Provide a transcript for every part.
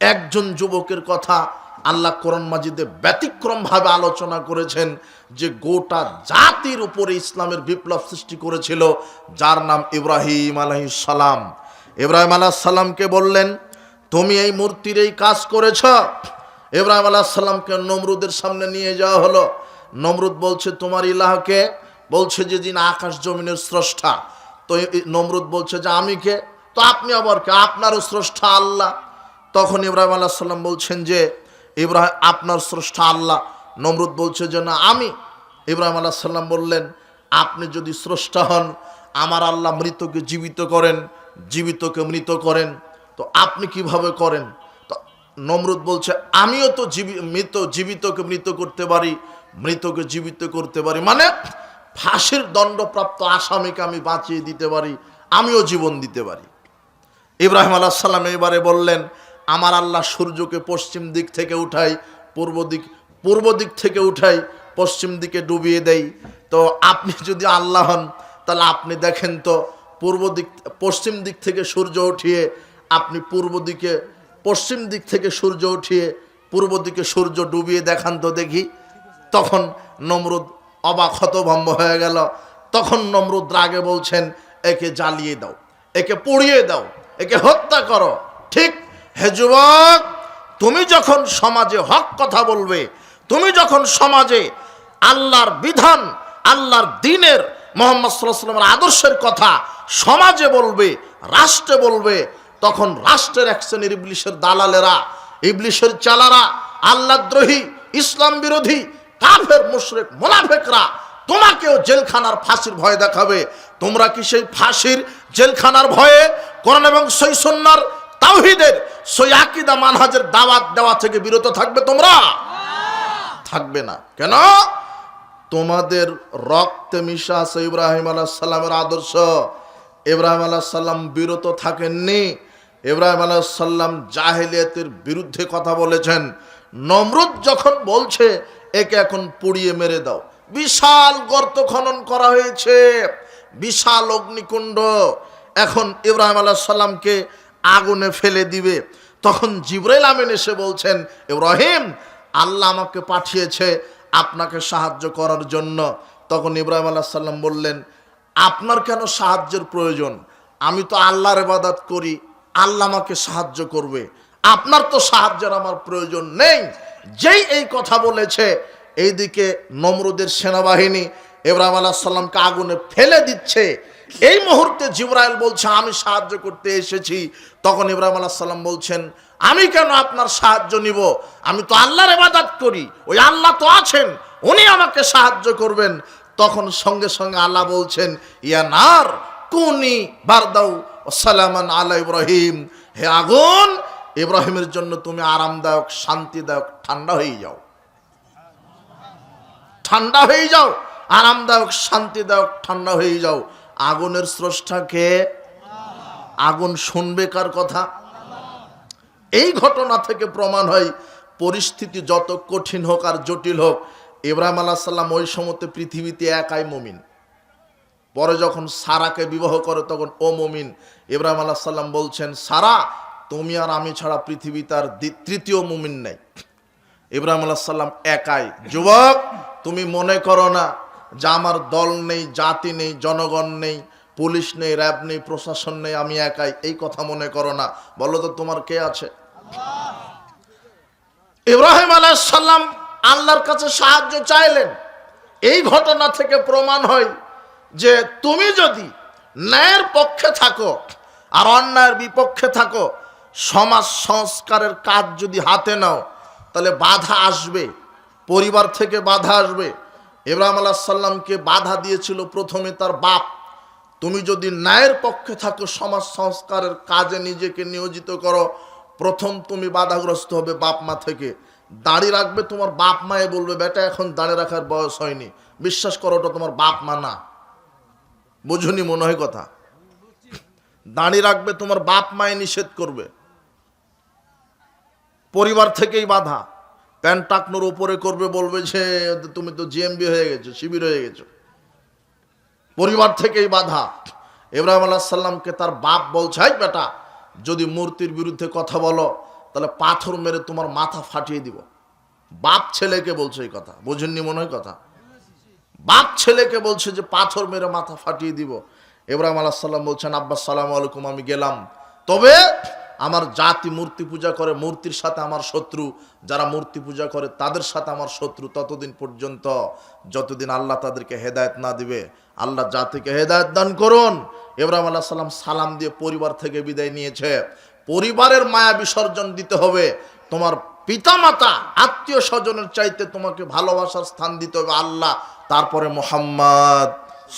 একজন যুবকের কথা আল্লাহ কোরআন মাজিদে ব্যতিক্রম ভাবে আলোচনা করেছেন, যে গোটা জাতির উপরে ইসলামের বিপ্লব সৃষ্টি করেছিল, যার নাম ইব্রাহিম আলাইহিস সালাম। ইব্রাহিম আলাইহিস সালামকে বললেন, তুমি এই মূর্তির এই কাজ করেছ। ইব্রাহিম আলাইহিস সালামকে নমরুদের সামনে নিয়ে যাওয়া হলো। নমরুদ বলছে, তোমার ইলাহকে? বলছে যে যিনি আকাশ জমিনের স্রষ্টা। তো নমরুদ বলছে যে আমি কে? তো আপনি আবার কে? আপনারও স্রষ্টা আল্লাহ। তখন ইব্রাহিম আলাইহিস সালাম বলছেন যে ইব্রাহিম, আপনার স্রষ্টা আল্লাহ। নমরুদ বলছে যে না, আমি। ইব্রাহিম আলাইহিস সালাম বললেন, আপনি যদি স্রষ্টা হন, আমার আল্লাহ মৃতকে জীবিত করেন, জীবিতকে মৃত করেন, তো আপনি কিভাবে করেন? তো নমরুদ বলছে, আমিও তো জীবিতকে মৃত করতে পারি, মৃতকে জীবিত করতে পারি, মানে ফাঁসির দণ্ডপ্রাপ্ত আসামিকে আমি বাঁচিয়ে দিতে পারি, আমিও জীবন দিতে পারি। ইব্রাহিম আলাইহিস সালাম এবারে বললেন, আমার আল্লাহ সূর্যকে পশ্চিম দিক থেকে উঠাই, পূর্ব দিক থেকে উঠাই, পশ্চিম দিকে ডুবিয়ে দেই। তো আপনি যদি আল্লাহ হন, তাহলে আপনি দেখেন তো, পশ্চিম দিক থেকে সূর্য উঠিয়ে আপনি পশ্চিম দিক থেকে সূর্য উঠিয়ে পূর্ব দিকে সূর্য ডুবিয়ে দেখান তো দেখি। তখন নমরুদ অবাক হতভম্ব হয়ে গেল। তখন নমরুদ রাগে বলছেন, একে জ্বালিয়ে দাও, একে পুড়িয়ে দাও, একে হত্যা করো। ঠিক, হে যুবক, তুমি যখন সমাজে হক কথা বলবে, তুমি যখন সমাজে আল্লাহর বিধান, আল্লাহর দ্বীনের, মুহাম্মদ সাল্লাল্লাহু আলাইহি ওয়াসাল্লামের আদর্শের কথা সমাজে বলবে, রাষ্ট্রে বলবে, তখন রাষ্ট্রের এক শ্রেণীর ইবলিশের দালালেরা, ইবলিশের চালারা, আল্লাহদ্রোহী, ইসলাম বিরোধী, কাফের, মুশরিক, মুনাফিকরা তোমাকেও জেলখানার ফাঁসির ভয় দেখাবে। তোমরা কি সেই ফাঁসির জেলখানার ভয়ে কোরআন এবং সহিহ সুন্নাহর তাওহীদের সই আকীদা মানহাজের দাওয়াত দেওয়া থেকে বিরত থাকবে? তোমরা থাকবে না। কেন? তোমাদের রক্তে মিশা আছে ইব্রাহিম আলাইহিস সালামের আদর্শ। ইব্রাহিম আলাইহিস সালাম বিরত থাকেননি। ইব্রাহিম আলাইহিস সালাম জাহেলিয়াতের বিরুদ্ধে কথা বলেছেন। নমরুদ যখন বলছে একে এখন পুড়িয়ে মেরে দাও, বিশাল গর্ত খনন করা হয়েছে, বিশাল অগ্নিকুণ্ড, এখন ইব্রাহিম আলাইহিস সালামকে আগুনে ফেলে দিবে। তখন জিবরাইল আমিন এসে বলছেন, ইব্রাহিম, আল্লাহ আমাকে পাঠিয়েছে আপনাকে সাহায্য করার জন্য। তখন ইব্রাহিম আলাইহিস সালাম বললেন, আপনার কেন সাহায্যের প্রয়োজন? আমি তো আল্লাহর ইবাদত করি, আল্লাহ আমাকে সাহায্য করবে, আপনার তো সাহায্যের আমার প্রয়োজন নেই। যেই এই কথা বলেছে, এইদিকে নমরুদের সেনাবাহিনী ইব্রাহিম আলাইহিস সালামকে আগুনে ফেলে দিচ্ছে। এই মুহূর্তে জিবরাইল বলছে, আমি সাহায্য করতে এসেছি। তখন ইব্রাহিম আলাইহিস সালাম বলছেন, আমি কেন আপনার সাহায্য নিব? আমি তো আল্লাহর ইবাদত করি, ওই আল্লাহ তো আছেন, উনি আমাকে সাহায্য করবেন। তখন সঙ্গে সঙ্গে আল্লাহ বলছেন, ইয়া নার কুনি বারদাউ ওয়া সালামান আলা ইব্রাহিম, হে আগুন, ইব্রাহিমের জন্য তুমি আরামদায়ক, শান্তিদায়ক, ঠান্ডা হয়ে যাও, ঠান্ডা হয়ে যাও, আরামদায়ক, শান্তিদায়ক, ঠান্ডা হয়ে যাও। আগুনের স্রষ্টাকে? আগুন শুনবে কার কথা? এই ঘটনা থেকে প্রমাণ হয়, পরিস্থিতি যত কঠিন হোক আর জটিল হোক, ইব্রাহিম আলাইহিস সালাম ওই সময়তে পৃথিবীতে একাই মুমিন। পরে যখন সারাকে বিবাহ করে, তখন ও মুমিন। ইব্রাহিম আলাইহিস সালাম বলছেন, সারা, তুমি আর আমি ছাড়া পৃথিবীতে আর তৃতীয় মুমিন নেই। ইব্রাহিম আলাইহিস সালাম একাই। যুবক, তুমি মনে করো না যে আমার দল নেই, জাতি নেই, জনগণ নেই, পুলিশ নেই, র্যাব নেই, প্রশাসন নেই, আমি একাই, এই কথা মনে করো না। বলো তো তোমার কে আছে? ইব্রাহিম আলাইহিস সালাম আল্লাহর কাছে সাহায্য চাইলেন। এই ঘটনা থেকে প্রমাণ হয় যে তুমি যদি ন্যায়ের পক্ষে থাকো আর অন্যায়ের বিপক্ষে থাকো, সমাজ সংস্কারের কাজ যদি হাতে নাও, তাহলে বাধা আসবে, পরিবার থেকে বাধা আসবে। ইব্রাহিম আলাইহিস সালামকে বাধা দিয়েছিল প্রথমে তার বাপ। তুমি যদি ন্যায়ের পক্ষে থাকো, সমাজ সংস্কারের কাজে নিজেকে নিয়োজিত করো, প্রথম তুমি বাধাগ্রস্ত হবে বাপ মা থেকে। দাড়ি রাখবে, তোমার বাপ মায়ে বলবে, বেটা এখন দাড়ি রাখার বয়স হয়নি। বিশ্বাস করো, ওটা তোমার বাপ মা না। বুঝুনি মনে হয় কথা? দাড়ি রাখবে, তোমার বাপ মায়ে নিষেধ করবে, পরিবার থেকেই বাধা। প্যান্ট টাকনোর উপরে করবে, বলবে যে তুমি তো জিএমবি হয়ে গেছো, শিবির হয়ে গেছো, পরিবার থেকেই বাধা। ইব্রাহিম আলাইহিস সালামকে তার বাপ বলছে, বেটা, যদি মূর্তির বিরুদ্ধে কথা বলো, তাহলে পাথর মেরে তোমার মাথা ফাটিয়ে দিব। বাপ ছেলেকে বলছে এই কথা, বোঝেননি মনে হয় কথা? বাপ ছেলেকে বলছে যে পাথর মেরে মাথা ফাটিয়ে দিব। ইব্রাহিম আলাইহিস সালাম বলছেন, আব্বা আসসালামু আলাইকুম, আমি গেলাম, তবে আমার জাতি মূর্তি পূজা করে, মূর্তির সাথে আমার শত্রু, যারা মূর্তি পূজা করে তাদের সাথে আমার শত্রু ততদিন পর্যন্ত যতদিন আল্লাহ তাদেরকে হেদায়েত না দিবে। আল্লাহ জাতিকে হেদায়েত দান করুন। ইব্রাহিম আলাইহিস সালাম সালাম দিয়ে পরিবার থেকে বিদায় নিয়েছে। পরিবারের মায়া বিসর্জন দিতে হবে। তোমার পিতামাতা আত্মীয় স্বজনের চাইতে তোমাকে ভালোবাসার স্থান দিতে হবে আল্লাহ, তারপরে মুহাম্মদ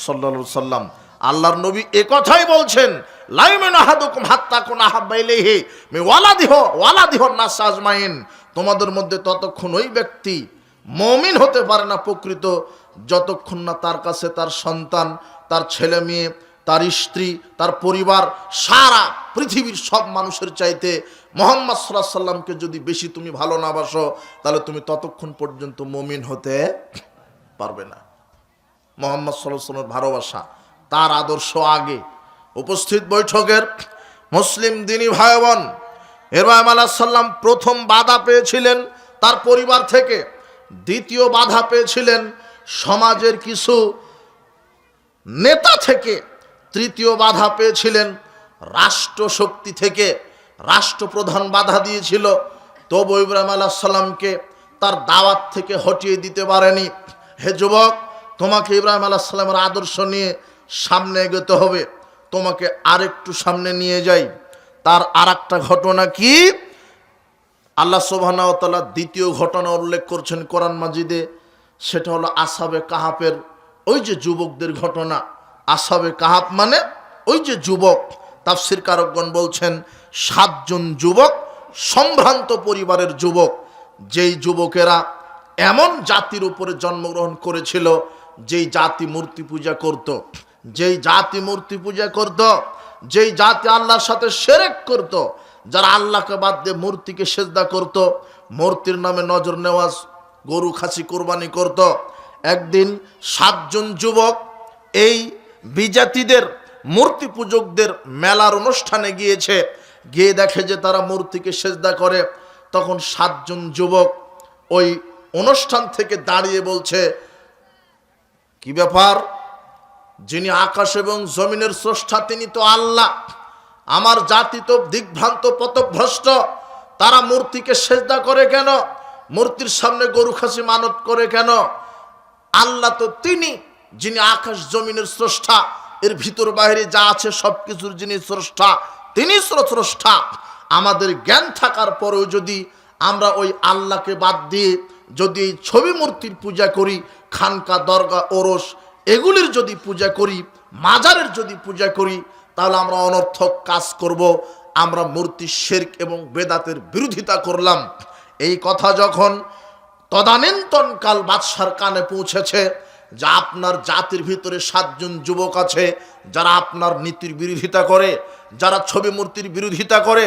সাল্লাল্লাহু আলাইহি সাল্লাম। আল্লাহর নবী একথাই বলছেন, লা ইউমিনু আহাদুকুম হাত্তা কুনা আহাব্বা ইলাইহি মিন ওয়ালাদিহি নাস আজমাইন। তোমাদের মধ্যে ততক্ষণ ওই ব্যক্তি মুমিন হতে পারে না প্রকৃত, যতক্ষণ না তার কাছে তার সন্তান, তার ছেলে মেয়ে, তার স্ত্রী, তার পরিবার, সারা পৃথিবীর সব মানুষের চাইতে মুহাম্মদ সাল্লাল্লাহু আলাইহি সাল্লামকে যদি বেশি তুমি ভালো না বাসো, তাহলে তুমি ততক্ষণ পর্যন্ত মুমিন হতে পারবে না। মুহাম্মদ সাল্লাল্লাহু আলাইহি সাল্লামের ভালোবাসা, তার আদর্শ আগে। উপস্থিত বৈঠকের মুসলিম দিনী ভাই বোন, ইব্রাহিম আলাইহিস সালাম প্রথম বাধা পেয়েছিলেন তার পরিবার থেকে, দ্বিতীয় বাধা পেয়েছিলেন সমাজের কিছু নেতা থেকে, তৃতীয় বাধা পেয়েছিলেন রাষ্ট্রশক্তি থেকে। রাষ্ট্রপ্রধান বাধা দিয়েছিল, তবু ইব্রাহিম আলাইহিস সালামকে তার দাওয়াত থেকে হটিয়ে দিতে পারেনি। হে যুবক, তোমাকে ইব্রাহিম আলাইহিস সালামের আদর্শ নিয়ে সামনে এগোতে হবে। তোমাকে আরেকটু সামনে নিয়ে যাই। তার আরেকটা ঘটনা কি, আল্লাহ সুবহানাহু ওয়া তাআলা দ্বিতীয় ঘটনা উল্লেখ করছেন কোরআন মাজিদে, সেটা হলো আসহাবে কাহাফের ওই যে যুবকদের ঘটনা। আসহাবে কাহাফ মানে ওই যে যুবক। তাফসীর কারকগণ বলছেন 7 জন যুবক, সম্ভ্রান্ত পরিবারের যুবক, যেই যুবকেরা এমন জাতির উপরে জন্মগ্রহণ করেছিল যেই জাতি মূর্তি পূজা করত, যেই জাতি মূর্তি পূজা করত, যেই জাতি আল্লাহর সাথে শিরক করত, যারা আল্লাহকে বাদ দিয়ে মূর্তিকে সিজদা করত, মূর্তির নামে নজর নেওয়াজ, গরু খাসি কোরবানি করত। একদিন 7 জন যুবক এই বিজাতিদের মূর্তি পূজকদের মেলার অনুষ্ঠানে গিয়েছে, গিয়ে দেখে যে তারা মূর্তিকে সিজদা করে। তখন 7 জন যুবক ওই অনুষ্ঠান থেকে দাঁড়িয়ে বলছে, কি ব্যাপার, যিনি আকাশ এবং জমিনের স্রষ্টা তিনি তো আল্লাহ, আমার জাতি তো দিগ্ভ্রান্ত পথভ্রষ্ট, তারা মূর্তিকে সিজদা করে কেন, মূর্তির সামনে গরু খাসি মানত করে কেন? আল্লাহ তো তিনি যিনি আকাশ জমিনের স্রষ্টা, এর ভিতর বাইরে যা আছে সবকিছুর যিনি স্রষ্টা, তিনি স্রষ্টা। আমাদের জ্ঞান থাকার পরেও যদি আমরা ওই আল্লাহকে বাদ দিয়ে যদি এই ছবি মূর্তির পূজা করি, খানকা দরগা ওরস এগুলির যদি পূজা করি, মাজারের যদি পূজা করি, তাহলে আমরা অনর্থক কাজ করব, আমরা মূর্তি শিরক এবং বেদাতের বিরোধিতা করলাম। এই কথা যখন তদানীন্তনকাল বাদশার কানে পৌঁছেছে যে আপনার জাতির ভিতরে 7 জন যুবক আছে যারা আপনার নীতির বিরোধিতা করে, যারা ছবি মূর্তির বিরোধিতা করে,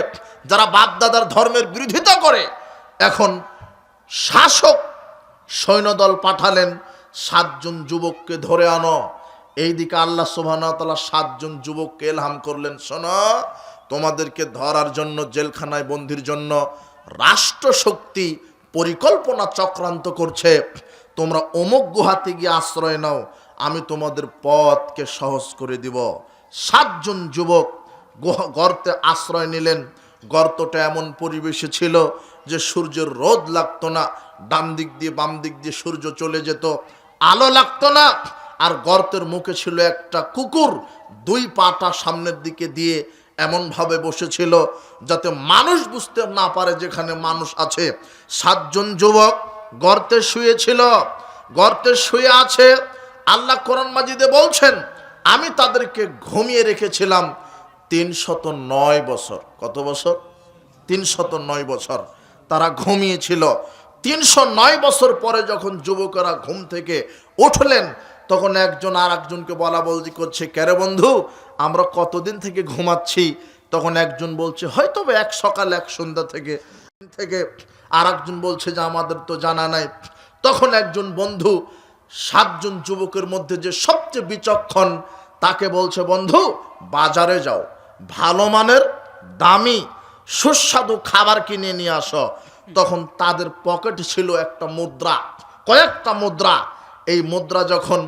যারা বাপদাদার ধর্মের বিরোধিতা করে, এখন শাসক সৈন্যদল পাঠালেন 7 জন যুবককে ধরে আনো। এইদিকে আল্লাহ সুবহানাহু ওয়া তাআলা 7 জন যুবককে ইলহাম করলেন, শোনো, তোমাদেরকে ধরার জন্য, জেলখানায় বন্দির জন্য রাষ্ট্রশক্তি পরিকল্পনা চক্রান্ত করছে, তোমরা অমুক গুহাতে গিয়ে আশ্রয় নাও, আমি তোমাদের পথকে সহজ করে দিব। 7 জন যুবক গর্তে আশ্রয় নিলেন। গর্তটা এমন পরিবেশে ছিল যে সূর্যের রোদ লাগতো না, ডান দিক দিয়ে বাম দিক দিয়ে সূর্য চলে যেত, আলো লাগতো না। আর গর্তের মুখে ছিল একটা কুকুর, 2 পাটা সামনের দিকে দিয়ে এমনভাবে বসেছিল যাতে মানুষ বুঝতে না পারে যেখানে মানুষ আছে। 7 জন যুবক গর্তে শুয়েছিল, গর্তে শুয়ে আছে। আল্লাহ কোরআন মাজিদে বলছেন, আমি তাদেরকে ঘুমিয়ে রেখেছিলাম 309 বছর। কত বছর? 309 বছর তারা ঘুমিয়েছিল। 309 বছর পরে যখন যুবকেরা ঘুম থেকে উঠলেন, তখন একজন আর একজনকে বলা বলদি করছে, কেরে বন্ধু, আমরা কতদিন থেকে ঘুমাচ্ছি? তখন একজন বলছে হয়তো এক সকাল এক সন্ধ্যা থেকে। আর একজন বলছে যে আমাদের তো জানা নাই। তখন একজন বন্ধু 7 জন যুবকের মধ্যে যে সবচেয়ে বিচক্ষণ, তাকে বলছে, বন্ধু বাজারে যাও, ভালো মানের দামি সুস্বাদু খাবার কিনে নিয়ে আসো। তখন তাদের পকেটে ছিল একটা মুদ্রা, কয়েকটা মুদ্রা। এই মুদ্রা যখন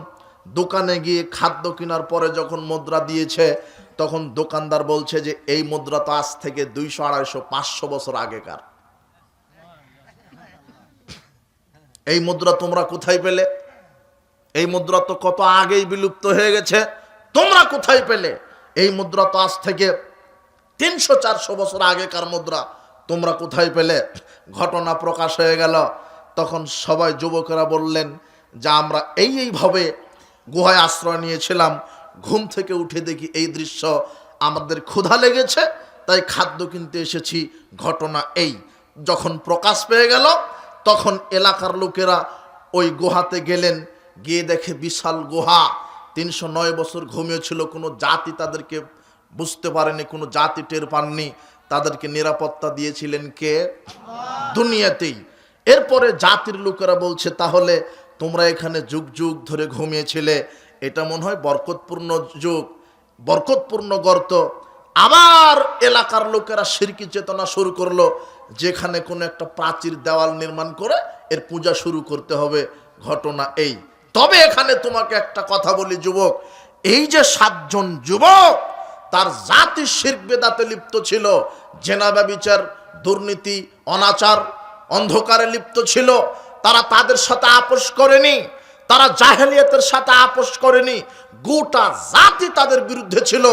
দোকানে গিয়ে খাদ্য কেনার পরে যখন মুদ্রা দিয়েছে, তখন দোকানদার বলছে যে এই মুদ্রা তো আজ থেকে 200, 250, 500 বছর আগেকার। এই মুদ্রা তোমরা কোথায় পেলে? এই মুদ্রা তো কত আগেই বিলুপ্ত হয়ে গেছে, তোমরা কোথায় পেলে? এই মুদ্রা তো আজ থেকে 300, 400 বছর আগেকার মুদ্রা, তোমরা কোথায় পেলে? ঘটনা প্রকাশ হয়ে গেল। তখন সবাই যুবকেরা বললেন যে আমরা এইভাবে গুহায় আশ্রয় নিয়েছিলাম, ঘুম থেকে উঠে দেখি এই দৃশ্য, আমাদের ক্ষুধা লেগেছে, তাই খাদ্য কিনতে এসেছি। ঘটনা এই। যখন প্রকাশ পেয়ে গেল, তখন এলাকার লোকেরা ওই গুহাতে গেলেন, গিয়ে দেখে বিশাল গুহা। 309 বছর ঘুমিয়েছিল, কোনো জাতি তাদেরকে বুঝতে পারেনি, কোনো জাতি টের পাননি। তাদেরকে নিরাপত্তা দিয়েছিলেন কে? দুনিয়াতেই। এরপরে জাতির লোকেরা বলছে, তাহলে তোমরা এখানে যুগ যুগ ধরে ঘুমিয়েছিলে, এটা মনে হয় বরকতপূর্ণ যুগ, বরকতপূর্ণ গর্ত। আবার এলাকার লোকেরা শিরকি চেতনা শুরু করলো, যেখানে কোনো একটা প্রাচীর দেওয়াল নির্মাণ করে এর পূজা শুরু করতে হবে। ঘটনা এই। তবে এখানে তোমাকে একটা কথা বলি যুবক, এই যে 7 জন যুবক, তার জাতি শিরক বেদাতে লিপ্ত ছিল, জেনা ব্যভিচার, দুর্নীতি, অনাচার, অন্ধকারে লিপ্ত ছিল। তারা তাদের সাথে আপোষ করেনি, তারা জাহেলিয়াতের সাথে আপোষ করেনি। গোটা জাতি তাদের বিরুদ্ধে ছিল,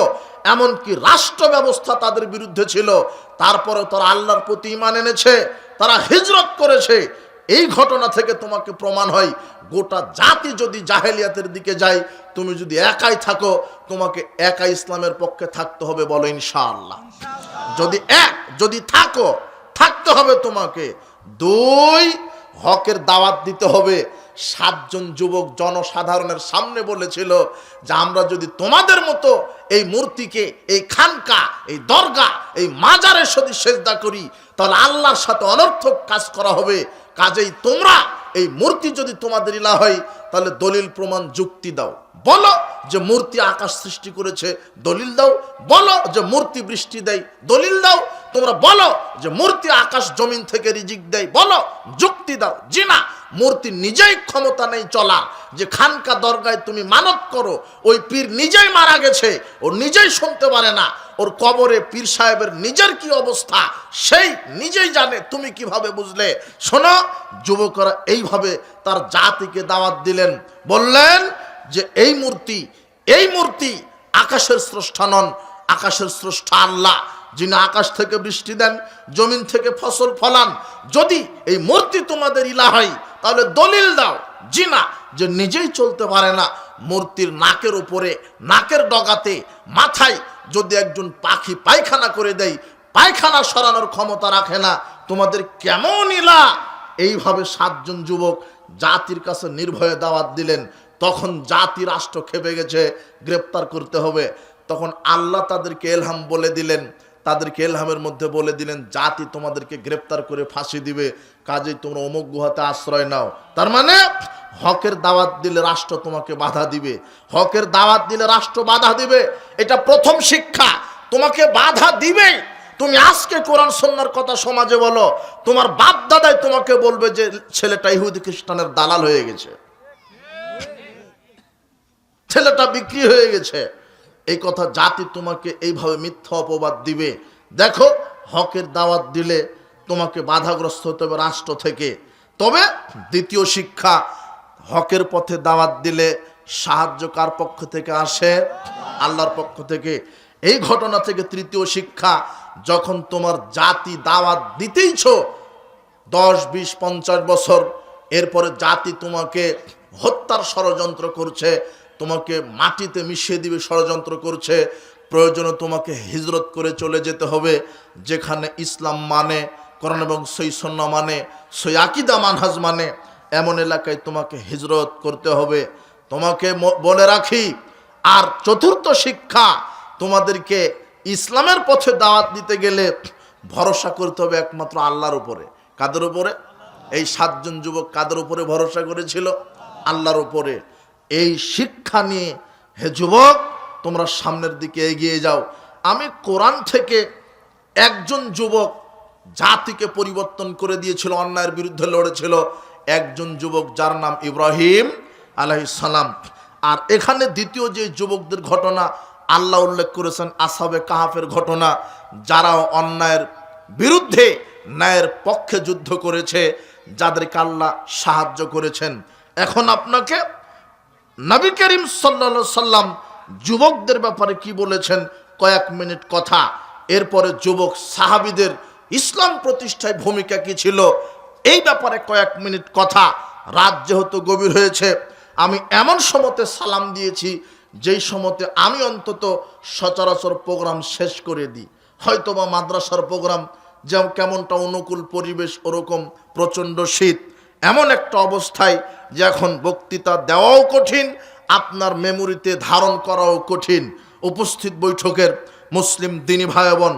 এমনকি রাষ্ট্র ব্যবস্থা তাদের বিরুদ্ধে ছিল। তারপরে তারা আল্লাহর প্রতি ঈমান এনেছে, তারা হিজরত করেছে। এই ঘটনা থেকে তোমাকে প্রমাণ হয়, গোটা জাতি যদি জাহেলিয়াতের দিকে যায়, তুমি যদি একাই থাকো, তোমাকে একা ইসলামের পক্ষে থাকতে হবে। বলো ইনশাআল্লাহ। যদি থাকতে হবে তোমাকে। 2, হকের দাওয়াত দিতে হবে। 7 জন যুবক জনসাধারণের সামনে বলেছিল যে আমরা যদি তোমাদের মতো এই মূর্তিকে, এই খানকা, এই দরগা, এই মাজারের সাথে সেজদা করি, তাহলে আল্লাহর সাথে অনর্থক কাজ করা হবে। কাজেই তোমরা এই মূর্তি যদি তোমাদের ইলাহ হয়, তাহলে দলিল প্রমাণ যুক্তি দাও। বলো যে মূর্তি আকাশ সৃষ্টি করেছে, দলিল দাও। বলো যে মূর্তি বৃষ্টি দেয়, দলিল দাও। তোমরা বলো যে মূর্তি আকাশ জমিন থেকে রিজিক দেয়, বলো, যুক্তি দাও। জি না, মূর্তি নিজেই ক্ষমতা নেই চলা। যে খানকা দরগায় তুমি মানত করো, ওই পীর নিজেই মারা গেছে, ও নিজেই শুনতে পারে না। ওর কবরে পীর সাহেবের নিজের কি অবস্থা, সেই নিজেই জানে, তুমি কিভাবে বুঝলে? শোনো, যুবকরা এইভাবে তার জাতিকে দাওয়াত দিলেন। বললেন যে এই মূর্তি আকাশের স্রষ্টা নন, আকাশের স্রষ্টা আল্লাহ, যিনি আকাশ থেকে বৃষ্টি দেন, জমিন থেকে ফসল ফলান। যদি এই মূর্তি তোমাদের ইলাহ হয়, তাহলে দলিল দাও। জি না, যে নিজেই চলতে পারে না। মূর্তির নাকের উপরে, নাকের ডগাতে, মাথায় যদি একজন পাখি পায়খানা করে দেয়, পায়খানা সরানোর ক্ষমতা রাখে না, তোমাদের কেমন ইলাহ? এইভাবে 7 জন যুবক জাতির কাছে নির্ভয়ে দাওয়াত দিলেন। তখন জাতি রাষ্ট্র খেপে গেছে, গ্রেপ্তার করতে হবে। তখন আল্লাহ তাদেরকে এলহাম বলে দিলেন, তাদেরকে এলহামের মধ্যে বলে দিলেন, জাতি তোমাদেরকে গ্রেপ্তার করে ফাঁসি দিবে, কাজেই তোমরা অমুক গুহাতে আশ্রয় নাও। তার মানে হকের দাওয়াত দিলে রাষ্ট্র তোমাকে বাধা দিবে, হকের দাওয়াত দিলে রাষ্ট্র বাধা দিবে। এটা প্রথম শিক্ষা, তোমাকে বাধা দিবেই। তুমি আজকে কোরআন সুন্নাহর কথা সমাজে বলো, তোমার বাপ দাদাই তোমাকে বলবে যে ছেলেটা ইহুদি খ্রিস্টানের দালাল হয়ে গেছে, ছেলেটা বিক্রি হয়ে গেছে। এই কথা জাতি তোমাকে এইভাবে মিথ্যা অপবাদ দিবে। দেখো, হকের দাওয়াত দিলে তোমাকে বাধাগ্রস্ত হতে হবে রাষ্ট্র থেকে। তবে দ্বিতীয় শিক্ষা, হকের পথে দাওয়াত দিলে সাহায্য কার পক্ষ থেকে আসে? আল্লাহর পক্ষ থেকে। এই ঘটনা থেকে তৃতীয় শিক্ষা, যখন তোমার জাতি দাওয়াত দিতেইছ 10, 20, 50 বছর, এরপরে জাতি তোমাকে হত্যার ষড়যন্ত্র করছে, তোমাকে মাটিতে মিশিয়ে দিবে ষড়যন্ত্র করছে, প্রয়োজনে তোমাকে হিজরত করে চলে যেতে হবে, যেখানে ইসলাম মানে, কোরআন এবং সহিহ সুন্নাহ মানে, সহিহ আকীদা মানহাজ মানে, এমন এলাকায় তোমাকে হিজরত করতে হবে। তোমাকে বলে রাখি, আর চতুর্থ শিক্ষা, তোমাদেরকে ইসলামের পথে দাওয়াত দিতে গেলে ভরসা করতে হবে একমাত্র আল্লাহর উপরে। কাদের উপরে? এই 7 জন যুবক কাদের উপরে ভরসা করেছিল? আল্লাহর উপরে। এই শিক্ষা নিয়ে হে যুবক, তোমরা সামনের দিকে এগিয়ে যাও। আমি কোরআন থেকে একজন যুবক জাতিকে পরিবর্তন করে দিয়েছিল, অন্যায়ের বিরুদ্ধে লড়েছিল, একজন যুবক যার নাম ইব্রাহিম আলাইহিস সালাম। আর এখানে দ্বিতীয় যে যুবকদের ঘটনা আল্লাহ উল্লেখ করেছেন, আসহাবে কাহাফের ঘটনা, যারা অন্যায়ের বিরুদ্ধে ন্যায়ের পক্ষে যুদ্ধ করেছে, যাদেরকে আল্লাহ সাহায্য করেছেন। এখন আপনাকে নবী করিম সাল্লাল্লাহু আলাইহি সাল্লাম যুবকদের ব্যাপারে কি বলেছেন কয়েক মিনিট কথা, এরপরে যুবক সাহাবীদের ইসলাম প্রতিষ্ঠায় ভূমিকা কি ছিল এই ব্যাপারে কয়েক মিনিট কথা। রাত যেহেতু গভীর হয়েছে, আমি এমন সময়তে সালাম দিয়েছি যেই সময়তে আমি অন্তত সচরাচর প্রোগ্রাম শেষ করে দিই। হয়তোবা মাদ্রাসার প্রোগ্রাম যেমন কেমনটা অনুকূল পরিবেশ, ওরকম প্রচণ্ড শীত, এমন একটা অবস্থায় যে এখন বক্তৃতা দেওয়াও কঠিন, আপনার মেমোরিতে ধারণ করাও কঠিন। উপস্থিত বৈঠকের মুসলিম দিনী ভাই বোন,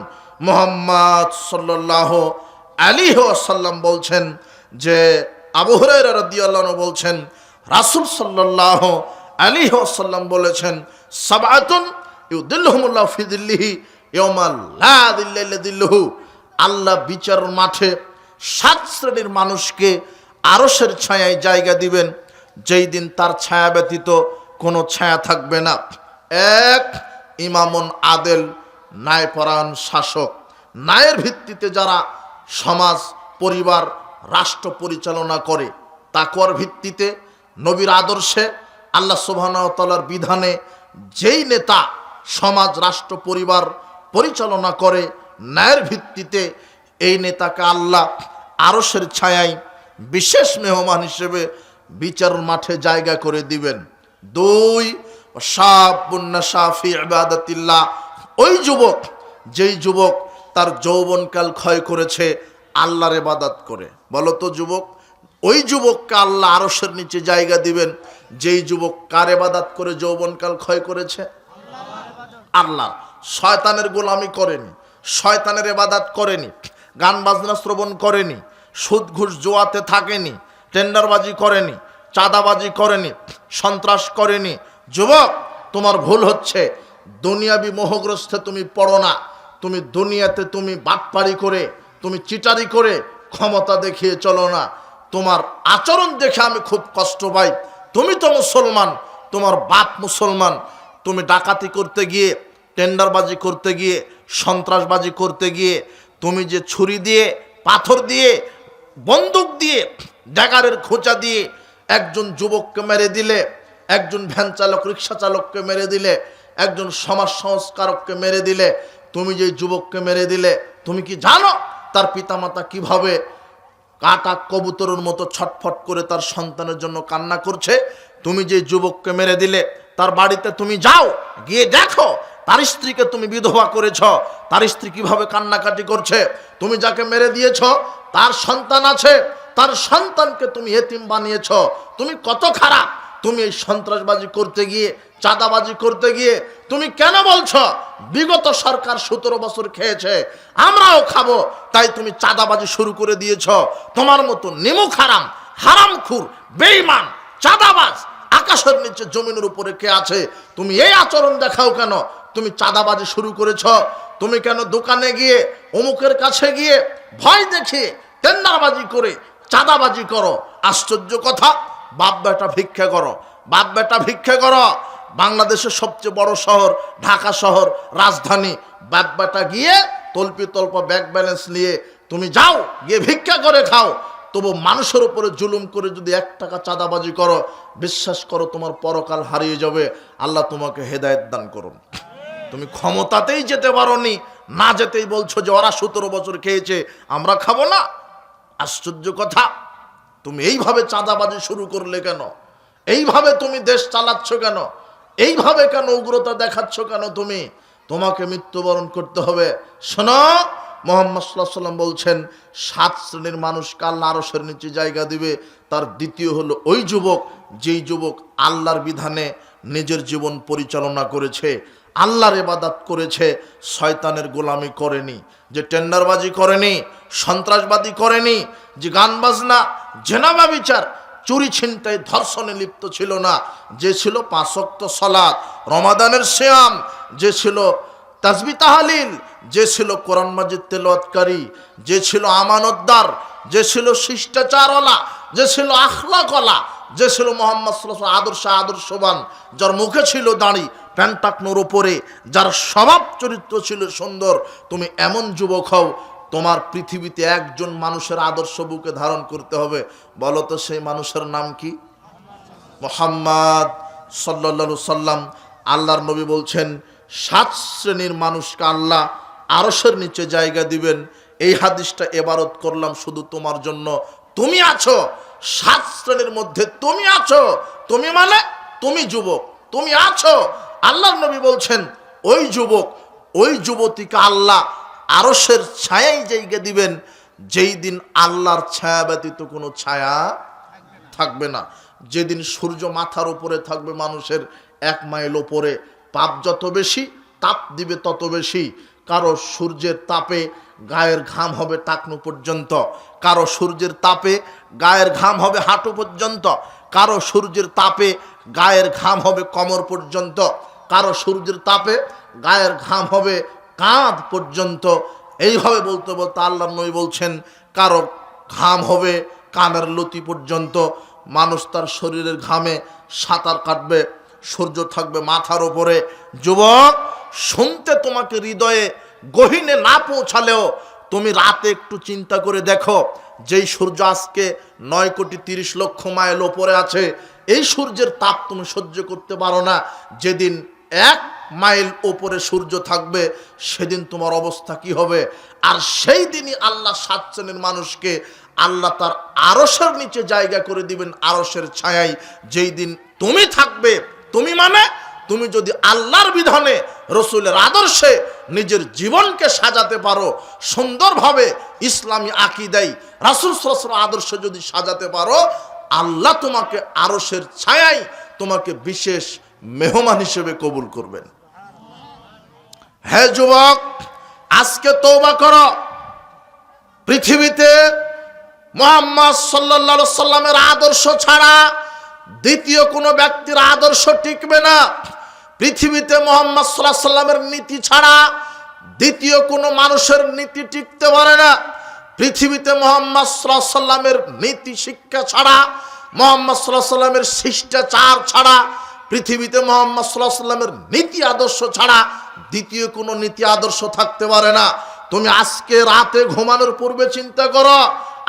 মুহাম্মদ সাল্লাল্লাহু আলাইহি ওয়াসাল্লাম বলছেন যে, আবু হুরায়রা রাদিয়াল্লাহু আনহু বলছেন, রাসূল সাল্লাল্লাহু আলাইহি ওয়াসাল্লাম বলেছেন, সাবআতুন ইউদিল্লুহুমুল্লাহু ফি যিল্লিহি ইয়াওমা লা যিল্লা ইল্লা যিল্লুহু। আল্লাহ বিচারের মাঠে 7 শ্রেণীর মানুষকে আরশের ছায়ায় জায়গা দিবেন, যেই দিন তার ছায়া ব্যতীত কোনো ছায়া থাকবে না। এক, ইমামুন আদেল, ন্যায়পরায়ণ শাসক। ন্যায়ের ভিত্তিতে যারা সমাজ, পরিবার, রাষ্ট্র পরিচালনা করে, তাকওয়ার ভিত্তিতে, নবীর আদর্শে, আল্লাহ সুবহানাহু ওয়া তাআলার বিধানে যেই নেতা সমাজ, রাষ্ট্র, পরিবার পরিচালনা করে ন্যায়ের ভিত্তিতে, এই নেতাকে আল্লাহ আরশের ছায়ায় বিশেষ মেহমান হিসেবে বিচার মাঠে জায়গা করে দিবেন। 2, শাবুন নাশা ফি ইবাদাতিল্লাহ। ওই যুবক, যেই যুবক তার যৌবনকাল ক্ষয় করেছে আল্লাহর ইবাদত করে। বলো তো যুবক, ওই যুবককে আল্লাহ আরশের নিচে জায়গা দিবেন যেই যুবক কার ইবাদত করে যৌবনকাল ক্ষয় করেছে? আল্লাহ। শয়তানের গোলামি করেনি, শয়তানের ইবাদত করেনি, গান বাজনা শ্রবণ করেনি, সুদ ঘুষ জোয়াতে থাকেনি, টেন্ডারবাজি করেনি, চাঁদাবাজি করেনি, সন্ত্রাস করেনি। যুবক, তোমার ভুল হচ্ছে, দুনিয়াবি মোহগ্রস্তে তুমি পড়ো না। তুমি দুনিয়াতে তুমি বাটপাড়ি করে, তুমি চিটারি করে ক্ষমতা দেখিয়ে চলো না। তোমার আচরণ দেখে আমি খুব কষ্ট পাই। তুমি তো মুসলমান, তোমার বাপ মুসলমান, তুমি ডাকাতি করতে গিয়ে, টেন্ডারবাজি করতে গিয়ে, সন্ত্রাসবাজি করতে গিয়ে, তুমি যে ছুরি দিয়ে, পাথর দিয়ে, বন্দুক দিয়ে, ড্যাগারের খোঁচা দিয়ে একজন যুবককে মেরে দিলে, একজন ভ্যান চালক, রিক্সা চালককে মেরে দিলে, একজন সমাজ সংস্কারককে মেরে দিলে, তুমি যে যুবককে মেরে দিলে, তুমি কি জানো তার পিতামাতা কিভাবে কাটা কবুতরের মতো ছটফট করে তার সন্তানের জন্য কান্না করছে? তুমি যে যুবককে মেরে দিলে, তার বাড়িতে তুমি যাও, গিয়ে দেখো তার স্ত্রীকে তুমি বিধবা করেছ, তার স্ত্রী কিভাবে কান্নাকাটি করছে। তুমি যাকে মেরে দিয়েছ তার সন্তান আছে, তার সন্তানকে তুমি এতিম বানিয়েছ। তুমি কত খারাপ! তুমি এই সন্ত্রাসবাজি করতে গিয়ে, চাঁদাবাজি করতে গিয়ে তুমি কেন বলছো বিগত সরকার 17 বছর খেয়েছে, আমরাও খাবো, তাই তুমি চাঁদাবাজি শুরু করে দিয়েছ? তোমার মতো নিমুখ হারাম, হারামখুর, বেঈমান, চাঁদাবাজ আকাশের নিচে জমিনের উপরে কে আছে? তুমি এই আচরণ দেখাও কেন? তুমি চাঁদাবাজি শুরু করেছ। তুমি কেন দোকানে গিয়ে, অমুকের কাছে গিয়ে ভয় দেখিয়ে টেন্ডারবাজি করে চাঁদাবাজি করো? আশ্চর্য কথা। বাপ বেটা ভিক্ষা করো, বাপ বেটা ভিক্ষা করো। বাংলাদেশের সবচেয়ে বড় শহর ঢাকা শহর, রাজধানী, বাপ বেটা গিয়ে তল্পি তল্প ব্যাংক ব্যালেন্স নিয়ে তুমি যাও, গিয়ে ভিক্ষা করে খাও। তবু মানুষের উপরে জুলুম করে যদি 1 টাকা চাঁদাবাজি করো, বিশ্বাস করো তোমার পরকাল হারিয়ে যাবে। আল্লাহ তোমাকে হেদায়েত দান করুন। তুমি ক্ষমতাতেই যেতে পারোনি, না যেতেই বলছো যে ওরা 17 বছর খেয়েছে, আমরা খাবো না। আশ্চর্য কথা। তুমি এইভাবে চাঁদাবাজি শুরু করলে কেন? এইভাবে তুমি দেশ চালাচ্ছ কেন? এইভাবে কেন উগ্রতা দেখাচ্ছ কেন? তুমি, তোমাকে মৃত্যুবরণ করতে হবে। শোনো, মুহাম্মদ সাল্লাল্লাহু আলাইহি ওয়াসাল্লাম বলছেন 7 শ্রেণীর মানুষকে আল্লাহ আরশের নিচে জায়গা দিবে। তার দ্বিতীয় হলো ওই যুবক, যেই যুবক আল্লাহর বিধানে নিজের জীবন পরিচালনা করেছে, আল্লাহর ইবাদত করেছে, শয়তানের গোলামি করেনি, যে টেন্ডারবাজি করেনি, সন্ত্রাসবাদী করেনি, যে গান বাজনা, জেনাবা বিচার, চুরি ছিনতাই, ধর্ষণে লিপ্ত ছিল না, যে ছিল 5 ওয়াক্ত সালাত, রমাদানের সিয়াম, যে ছিল তাসবিহ তাহলিল, যে ছিল কোরআন মাজিদ তেলাওয়াতকারী, যে ছিল আমানতদার, যে ছিল শিষ্টাচারওয়ালা, যে ছিল আখলাকওয়ালা, যে ছিল মুহাম্মদ সাল্লাল্লাহু আলাইহি ওয়াসাল্লাম আদর্শবান, যার মুখে ছিল দাড়ি প্যান্টাকনোর উপরে, যার স্বভাব চরিত্র ছিল সুন্দর, তুমি এমন যুবক হও, তোমার পৃথিবীতে একজন মানুষের আদর্শ বুকে ধারণ করতে হবে। বলো তো সেই মানুষের নাম কি? মুহাম্মদ সাল্লাল্লাহু আলাইহি সাল্লাম। আল্লাহর নবী বলছেন 7 শ্রেণীর মানুষকে আল্লাহ আরশের নিচে জায়গা দিবেন। এই হাদিসটা এবারত করলাম শুধু তোমার জন্য। তুমি আছো 7 শ্রেণীর মধ্যে, তুমি আছো। তুমি মানে তুমি যুবক, তুমি আছো। আল্লাহর নবী বলছেন ওই যুবক, ওই যুবতীকে আল্লাহ আরশের ছায়ায় জায়গা দিবেন, যেই দিন আল্লাহর ছায়া ব্যতীত কোনো ছায়া থাকবে না। যেদিন সূর্য মাথার উপরে থাকবে মানুষের 1 মাইল উপরে, পাপ যত বেশি তাপ দিবে তত বেশি। কারো সূর্যের তাপে গায়ের ঘাম হবে টাকনু পর্যন্ত, কারো সূর্যের তাপে গায়ের ঘাম হবে হাঁটু পর্যন্ত, কারো সূর্যের তাপে গায়ের ঘাম হবে কোমর পর্যন্ত, কারো সূর্যের তাপে গায়ের ঘাম হবে কাঁধ পর্যন্ত। এইভাবে বলতে বলতে আল্লাহর নবী বলছেন কারো ঘাম হবে কানের লতি পর্যন্ত। মানুষ তার শরীরের ঘামে সাঁতার কাটবে, সূর্য থাকবে মাথার উপরে। যুবক, শুনতে তোমাকে হৃদয়ে গহীনে না পৌঁছালেও তুমি রাতে একটু চিন্তা করে দেখো, যেই সূর্য আজকে 9,30,00,000 মাইল ওপরে আছে, এই সূর্যের তাপ তুমি সহ্য করতে পারো না। যেদিন 1 মাইল ওপরে সূর্য থাকবে সেদিন তোমার অবস্থা কি হবে? আর সেই দিনই আল্লাহ 7 শ্রেণীর মানুষকে আল্লাহ তার আরশের নিচে জায়গা করে দিবেন, আরশের ছায়ায়। যেই দিন তুমি থাকবে, তুমি মানে তুমি যদি আল্লাহর বিধানে রসুলের আদর্শে নিজের জীবনকে সাজাতে পারো, সুন্দরভাবে ইসলামী আকীদায় রাসূল সাল্লাল্লাহু আলাইহি ওয়াসাল্লাম আদর্শে যদি সাজাতে পারো, আল্লাহ তোমাকে আরশের ছায়ায় তোমাকে বিশেষ মেহমান হিসেবে কবুল করবেন। হে যুবক, আজকে তওবা করো। পৃথিবীতে মুহাম্মদ সাল্লাল্লাহু আলাইহি সাল্লামের আদর্শ ছাড়া দ্বিতীয় কোনো ব্যক্তির আদর্শ টিকবে না। পৃথিবীতে মুহাম্মদ সাল্লাল্লাহু আলাইহি সাল্লামের নীতি ছাড়া দ্বিতীয় কোনো মানুষের নীতি টিকতে পারে না। পৃথিবীতে মুহাম্মদ সাল্লাল্লাহু আলাইহি সাল্লামের নীতি শিক্ষা ছাড়া, মুহাম্মদ সাল্লাল্লাহু আলাইহি সাল্লামের শিষ্টাচার ছাড়া, পৃথিবীতে মুহাম্মদ সাল্লাল্লাহু আলাইহি সাল্লামের নীতি আদর্শ ছাড়া দ্বিতীয় কোনো নীতি আদর্শ থাকতে পারে না। তুমি আজকে রাতে ঘুমানোর পূর্বে চিন্তা করো,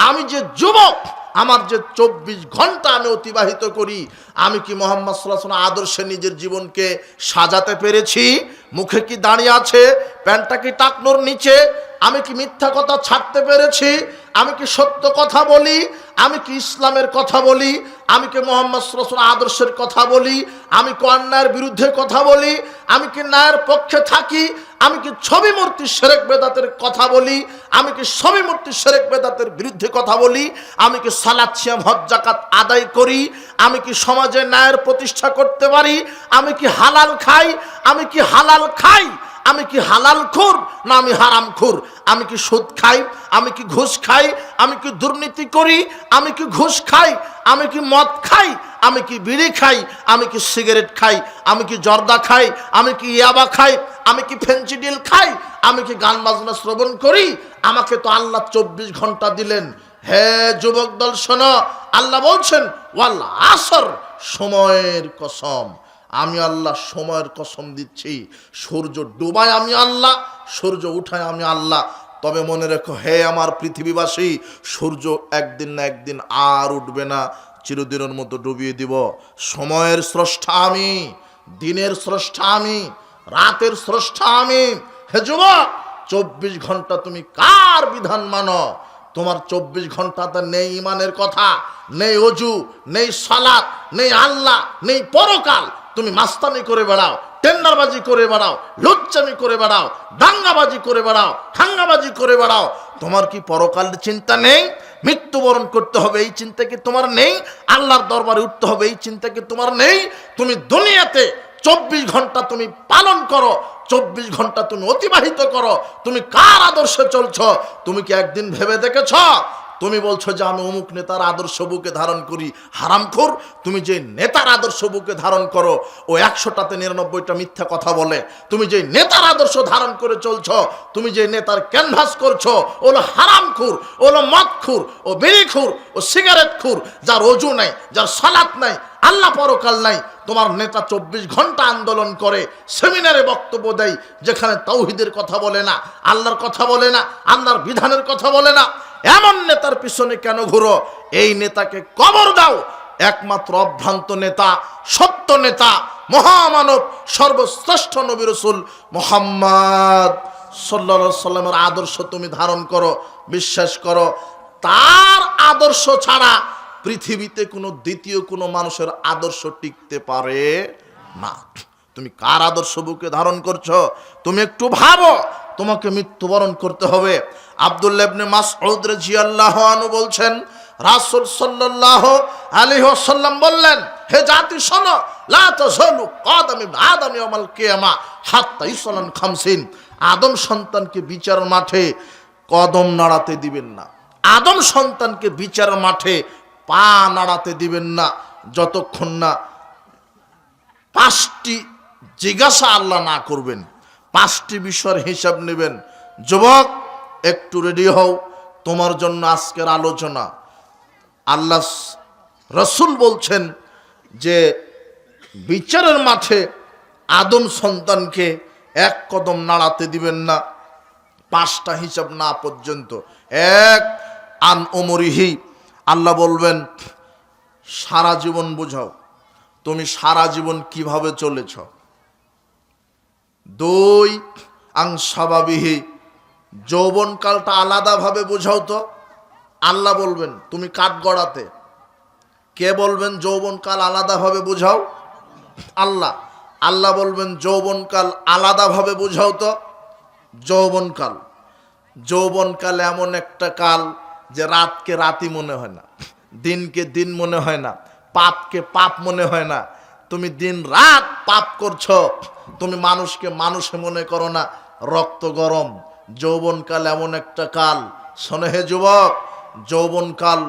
আমি যে যুবক, আমার যে 24 ঘন্টা আমি অতিবাহিত করি, আমি কি মুহাম্মদ সাল্লাল্লাহু আলাইহি ওয়াসাল্লাম আদর্শে নিজের জীবনকে সাজাতে পেরেছি? মুখে কি দাঁড়িয়ে আছে? প্যান্টটা কি টাকনোর নিচে? আমি কি মিথ্যা কথা ছাড়তে পেরেছি? আমি কি সত্য কথা বলি? আমি কি ইসলামের কথা বলি? আমি কি মুহাম্মদ সাল্লাল্লাহু আলাইহি ওয়াসাল্লাম আদর্শের কথা বলি? আমি কি অন্যায়ের বিরুদ্ধে কথা বলি? আমি কি ন্যায়ের পক্ষে থাকি? আমি কি ছবি মূর্তি শিরক বেদাতের কথা বলি? আমি কি ছবি মূর্তি শিরক বেদাতের বিরুদ্ধে কথা বলি? আমি কি সালাত সিয়াম হজ যাকাত আদায় করি? আমি কি সমাজে ন্যায়ের প্রতিষ্ঠা করতে পারি? আমি কি হালাল খাই? আমি কি হালাল খাই? আমি কি হালাল খুর না আমি হারাম খুর? আমি কি সুদ খাই? আমি কি ঘুষ খাই? আমি কি দুর্নীতি করি? আমি কি ঘুষ খাই? আমি কি মদ খাই? আমি কি বিড়ি খাই? আমি কি সিগারেট খাই? আমি কি জর্দা খাই? আমি কি ইয়াবা খাই? আমি কি ফেন্সিডিল খাই? আমি কি গান বাজনা শ্রবণ করি? আমাকে তো আল্লাহ 24 ঘন্টা দিলেন। হে যুবক দল শোনো, আল্লাহ বলছেন ওয়াল আসর, সময়ের কসম, আমি আল্লাহ সময়ের কসম দিচ্ছি। সূর্য ডুবায় আমি আল্লাহ, সূর্য উঠায় আমি আল্লাহ। তবে মনে রেখো হে আমার পৃথিবীবাসী, সূর্য একদিন না একদিন আর উঠবে না, চিরদিনের মতো ডুবিয়ে দিব। সময়ের স্রষ্টা আমি, দিনের স্রষ্টা আমি, রাতের স্রষ্টা আমি। হে যুবক, 24 ঘন্টা তুমি কার বিধান মানো? তোমার 24 ঘন্টাতে নেই ইমানের কথা, নেই ওযু, নেই সালাত, নেই আল্লাহ, নেই পরকাল। তুমি মাস্তানি করে বেড়াও, টেন্ডারবাজি করে বেড়াও, লুচ্চামি করে বেড়াও, দাঙ্গাবাজি করে বেড়াও, হাঙ্গাবাজি করে বেড়াও। তোমার কি পরকালের চিন্তা নেই? মৃত্যুবরণ করতে হবে এই চিন্তা কি তোমার নেই? আল্লাহর দরবারে উঠতে হবে এই চিন্তা কি তোমার নেই? তুমি দুনিয়াতে 24 ঘন্টা তুমি পালন করো, 24 ঘন্টা তুমি অতিবাহিত করো। তুমি কার আদর্শে চলছো? তুমি কি একদিন ভেবে দেখেছ তুমি বলছো যে আমি অমুক নেতার আদর্শ বুকে ধারণ করি। হারামখোর, তুমি যে নেতার আদর্শ বুকে ধারণ করো ও 100টাতে 99টা মিথ্যা কথা বলে। তুমি যে নেতার আদর্শ ধারণ করে চলছো, তুমি যে নেতার ক্যানভাস করছো, ওলো হারামখোর, ওলো মদখোর, ও বিড়িখোর, ও সিগারেটখোর, যার ওযু নাই, যার সালাত নাই, আল্লাহ পরকাল নাই। তোমার নেতা 24 ঘন্টা আন্দোলন করে, সেমিনারে বক্তব্য দেয়, যেখানে তাওহীদের কথা বলে না, আল্লাহর কথা বলে না, আল্লাহর বিধানের কথা বলে না। এমন নেতার পিছনে কেন ঘুরো? এই নেতাকে কবর দাও। একমাত্র অভ্রান্ত নেতা, সত্য নেতা, মহামানব, সর্বশ্রেষ্ঠ নবী রাসূল মুহাম্মদ সাল্লাল্লাহু আলাইহি সাল্লামের আদর্শ তুমি ধারণ করো, বিশ্বাস করো। তার আদর্শ ছাড়া পৃথিবীতে কোনো দ্বিতীয় কোনো মানুষের আদর্শ টিকতে পারে না। তুমি কার আদর্শ বুকে ধারণ করছো? তুমি একটু ভাবো, তোমাকে মৃত্যুবরণ করতে হবে। আব্দুল্লাহ ইবনে মাসউদ রাদিয়াল্লাহু আনহু বলছেন, রাসূল সাল্লাল্লাহু আলাইহি ওয়াসাল্লাম বললেন, হে জাতি শোনো, লা তাযালু কদম ইবনে আদম ইয়াউমাল কিয়ামা হাত্তা ইসলান খামসিন। আদম সন্তানকে বিচার মাঠে কদম নাড়াতে দিবেন না, আদম সন্তানকে বিচার মাঠে পা নাড়াতে দিবেন না, যতক্ষণ না 5টি জিজ্ঞাসা আল্লাহ না করবেন। 5টি বিষয়ের হিসাব নেবেন। যুবক, একটু রেডি হও, তোমার জন্য আজকের আলোচনা। আল্লাহ রাসূল বলছেন যে বিচারের মাঠে আদম সন্তানকে এক কদম নাড়াতে দিবেন না 5টা হিসাব না পর্যন্ত। এক, আন ওমরিহি, আল্লাহ বলবেন সারা জীবন বুঝাও, তুমি সারা জীবন কিভাবে চলেছ। 2, আং সাবাবিহি, যৌবনকালটা আলাদাভাবে বুঝাও তো। আল্লাহ বলবেন তুমি কাঠগড়াতে। কে বলবেন যৌবনকাল আলাদাভাবে বুঝাও? আল্লাহ। আল্লাহ বলবেন যৌবনকাল আলাদাভাবে বুঝাও তো। যৌবনকাল, যৌবনকাল এমন একটা কাল যে রাতকে রাতই মনে হয় না, দিনকে দিন মনে হয় না, পাপকে পাপ মনে হয় না। তুমি দিন রাত পাপ করছো, তুমি মানুষকে মানুষে মনে করো না, রক্ত গরম। যৌবনকাল এমন একটা কাল, শোনো হে যুবক, যৌবনকাল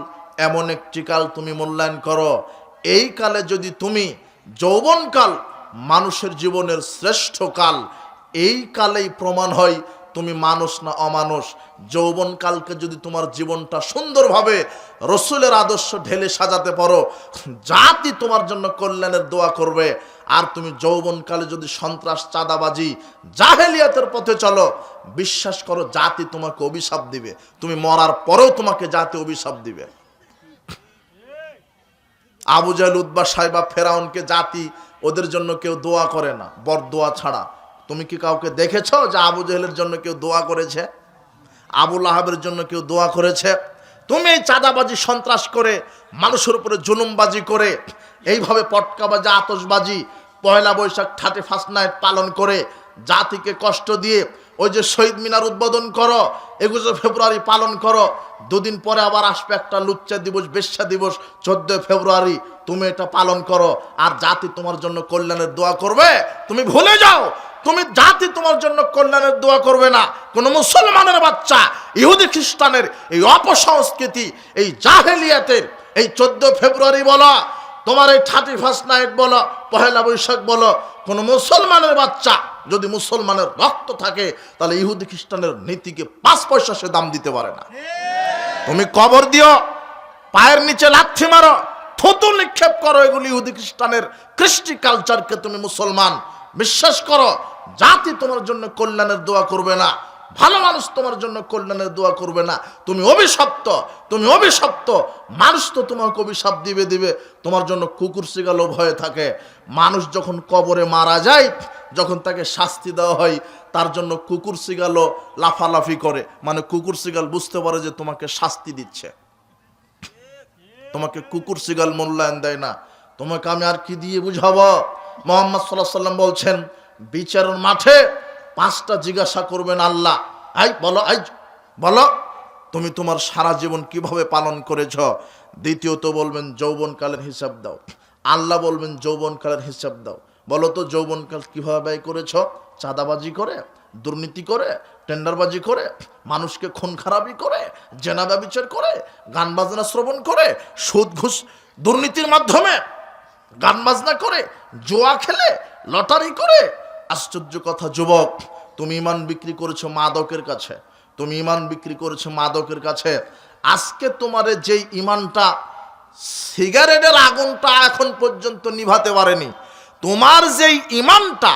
এমন একটি কাল, তুমি মূল্যায়ন করো। এই কালে যদি তুমি, যৌবনকাল মানুষের জীবনের শ্রেষ্ঠ কাল, এই কালেই প্রমাণ হয় তুমি মানুষ না অমানুষ। যৌবনকালকে যদি তোমার জীবনটা সুন্দরভাবে রসুলের আদর্শ ঢেলে সাজাতে পারো, জাতি তোমার জন্য কল্যাণের দোয়া করবে। আর তুমি যৌবনকালে যদি সন্ত্রাস, চাঁদাবাজি, জাহেলিয়াতের পথে চলো, বিশ্বাস করো জাতি তোমাকে অভিশাপ দিবে। তুমি মরার পরেও তোমাকে জাতি অভিশাপ দিবে। আবু জাহেল, উতবা, সাইবা, ফেরাউনকে জাতি, ওদের জন্য কেউ দোয়া করে না বরদোয়া ছাড়া। তুমি কি কাউকে দেখেছো যে আবু জাহেলের জন্য কেউ দোয়া করেছে? আবু লাহাবের জন্য কেউ দোয়া করেছে? তুমি এই চাঁদাবাজি, সন্ত্রাস করে, মানুষের উপরে জুলুমবাজি করে, এইভাবে পটকাবাজি, আতশবাজি, পয়লা বৈশাখ, 31st নাইট পালন করে জাতিকে কষ্ট দিয়ে, ওই যে শহীদ মিনার উদ্বোধন করো, 21 ফেব্রুয়ারি পালন করো, 2 দিন পরে আবার আসবে একটা লুচ্চা দিবস, বেশ্যা দিবস, 14 ফেব্রুয়ারি, তুমি এটা পালন করো, আর জাতি তোমার জন্য কল্যাণের দোয়া করবে? তুমি ভুলে যাও, তুমি জাতি তোমার জন্য কল্যাণের দোয়া করবে না। কোন মুসলমানের বাচ্চা ইহুদি খ্রিস্টানের এই অপসংস্কৃতি, এই জাহেলিয়াতের এই 14 ফেব্রুয়ারি বলো, তোমার এই 31st নাইট বলো, পহেলা বৈশাখ বলো, কোন মুসলমানের বাচ্চা যদি মুসলমানের রক্ত থাকে, তাহলে ইহুদি খ্রিস্টানের নীতিকে 5 পয়সা সে দাম দিতে পারে না। তুমি কবর দিও, পায়ের নিচে লাথি মারো, থুতু নিক্ষেপ করো, এগুলি ইহুদি খ্রিস্টানের কৃষ্টি কালচারকে তুমি মুসলমান বিশ্বাস করো, জাতি তোমার জন্য কল্যাণের দোয়া করবে না, ভালো মানুষ তোমার জন্য কল্যাণের দোয়া করবে না। তুমি অভিশপ্ত, তুমি অভিশপ্ত। মানুষ তো তোমাকে অভিশাপ দিবে। তোমার জন্য কুকুর শিগাল ভয়ে থাকে। মানুষ যখন কবরে মারা যায়, যখন তাকে শাস্তি দেওয়া হয়, তার জন্য কুকুর শিগালও লাফালাফি করে। মানে কুকুর শিগাল বুঝতে পারে যে তোমাকে শাস্তি দিচ্ছে, তোমাকে কুকুর শিগাল মূল্যায়ন দেয় না। তোমাকে আমি আর কি দিয়ে বুঝাবো? মুহাম্মদ সাল্লাল্লাহু আলাইহি ওয়াসাল্লাম বলছেন, বিচারের মাঠে 5টা জিজ্ঞাসা করবেন আল্লাহ। বলো তুমি তোমার সারা জীবন কিভাবে পালন করেছ। দ্বিতীয়ত বলবেন যৌবনকালের হিসাব দাও। আল্লাহ বলবেন যৌবনকালের হিসাব দাও। বলো তো যৌবনকাল কিভাবে ব্যয় করেছ? চাঁদাবাজি করে, দুর্নীতি করে, টেন্ডারবাজি করে, মানুষকে খুন খারাপি করে, জেনা ব্যভিচার করে, গান বাজনা শ্রবণ করে, সুদ ঘুষ দুর্নীতির মাধ্যমে গান বাজনা করে, জুয়া খেলে, লটারি করে। আশ্চর্য কথা যুবক, তুমি ইমান বিক্রি করেছো মাদকের কাছে, তুমি ইমান বিক্রি করেছো মাদকের কাছে। আজকে তোমার যেই ইমানটা সিগারেটের আগুনটা এখন পর্যন্ত নিভাতে পারেনি, তোমার যেই ইমানটা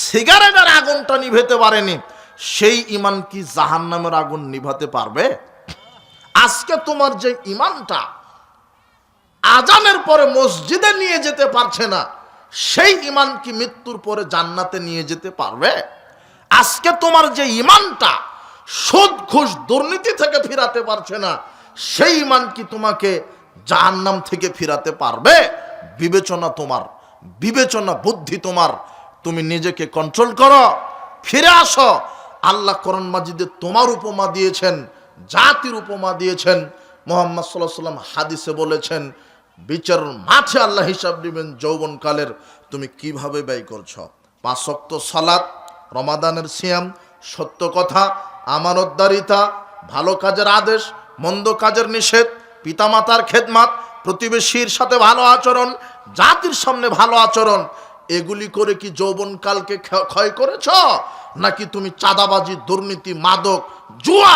সিগারেটের আগুনটা নিভাতে পারেনি, সেই ইমান কি জাহান্নামের আগুন নিভাতে পারবে? আজকে তোমার যে ইমানটা আজানের পরে মসজিদে নিয়ে যেতে পারছে না, সেই ইমান কি মৃত্যুর পরে জান্নাতে নিয়ে যেতে পারবে? আজকে তোমার যে ইমানটা সুদ ঘুষ দুর্নীতি থেকে ফিরাতে পারছে না, সেই ইমান কি তোমাকে জাহান্নাম থেকে ফিরাতে পারবে? বিবেচনা তোমার, বিবেচনা বুদ্ধি তোমার, তুমি নিজেকে কন্ট্রোল করো, ফিরে আসো। আল্লাহ কোরআন মাজিদে তোমার উপমা দিয়েছেন, জাতির উপমা দিয়েছেন। মুহাম্মদ সাল্লাল্লাহু আলাইহি ওয়াসাল্লাম হাদিসে বলেছেন, বিচার মাঠে আল্লাহ হিসাব দিবেন যৌবনকালের তুমি কিভাবে ব্যয় করছো। 5 ওয়াক্ত সালাত, রমাদানের সিয়াম, সত্য কথা, আমানতদারিতা, ভালো কাজের আদেশ, মন্দ কাজের নিষেধ, পিতামাতার খেদমত, প্রতিবেশীর সাথে ভালো আচরণ, জাতির সামনে ভালো আচরণ, এগুলি করে কি যৌবনকালকে ক্ষয় করেছ? নাকি তুমি চাঁদাবাজি, দুর্নীতি, মাদক, জুয়া,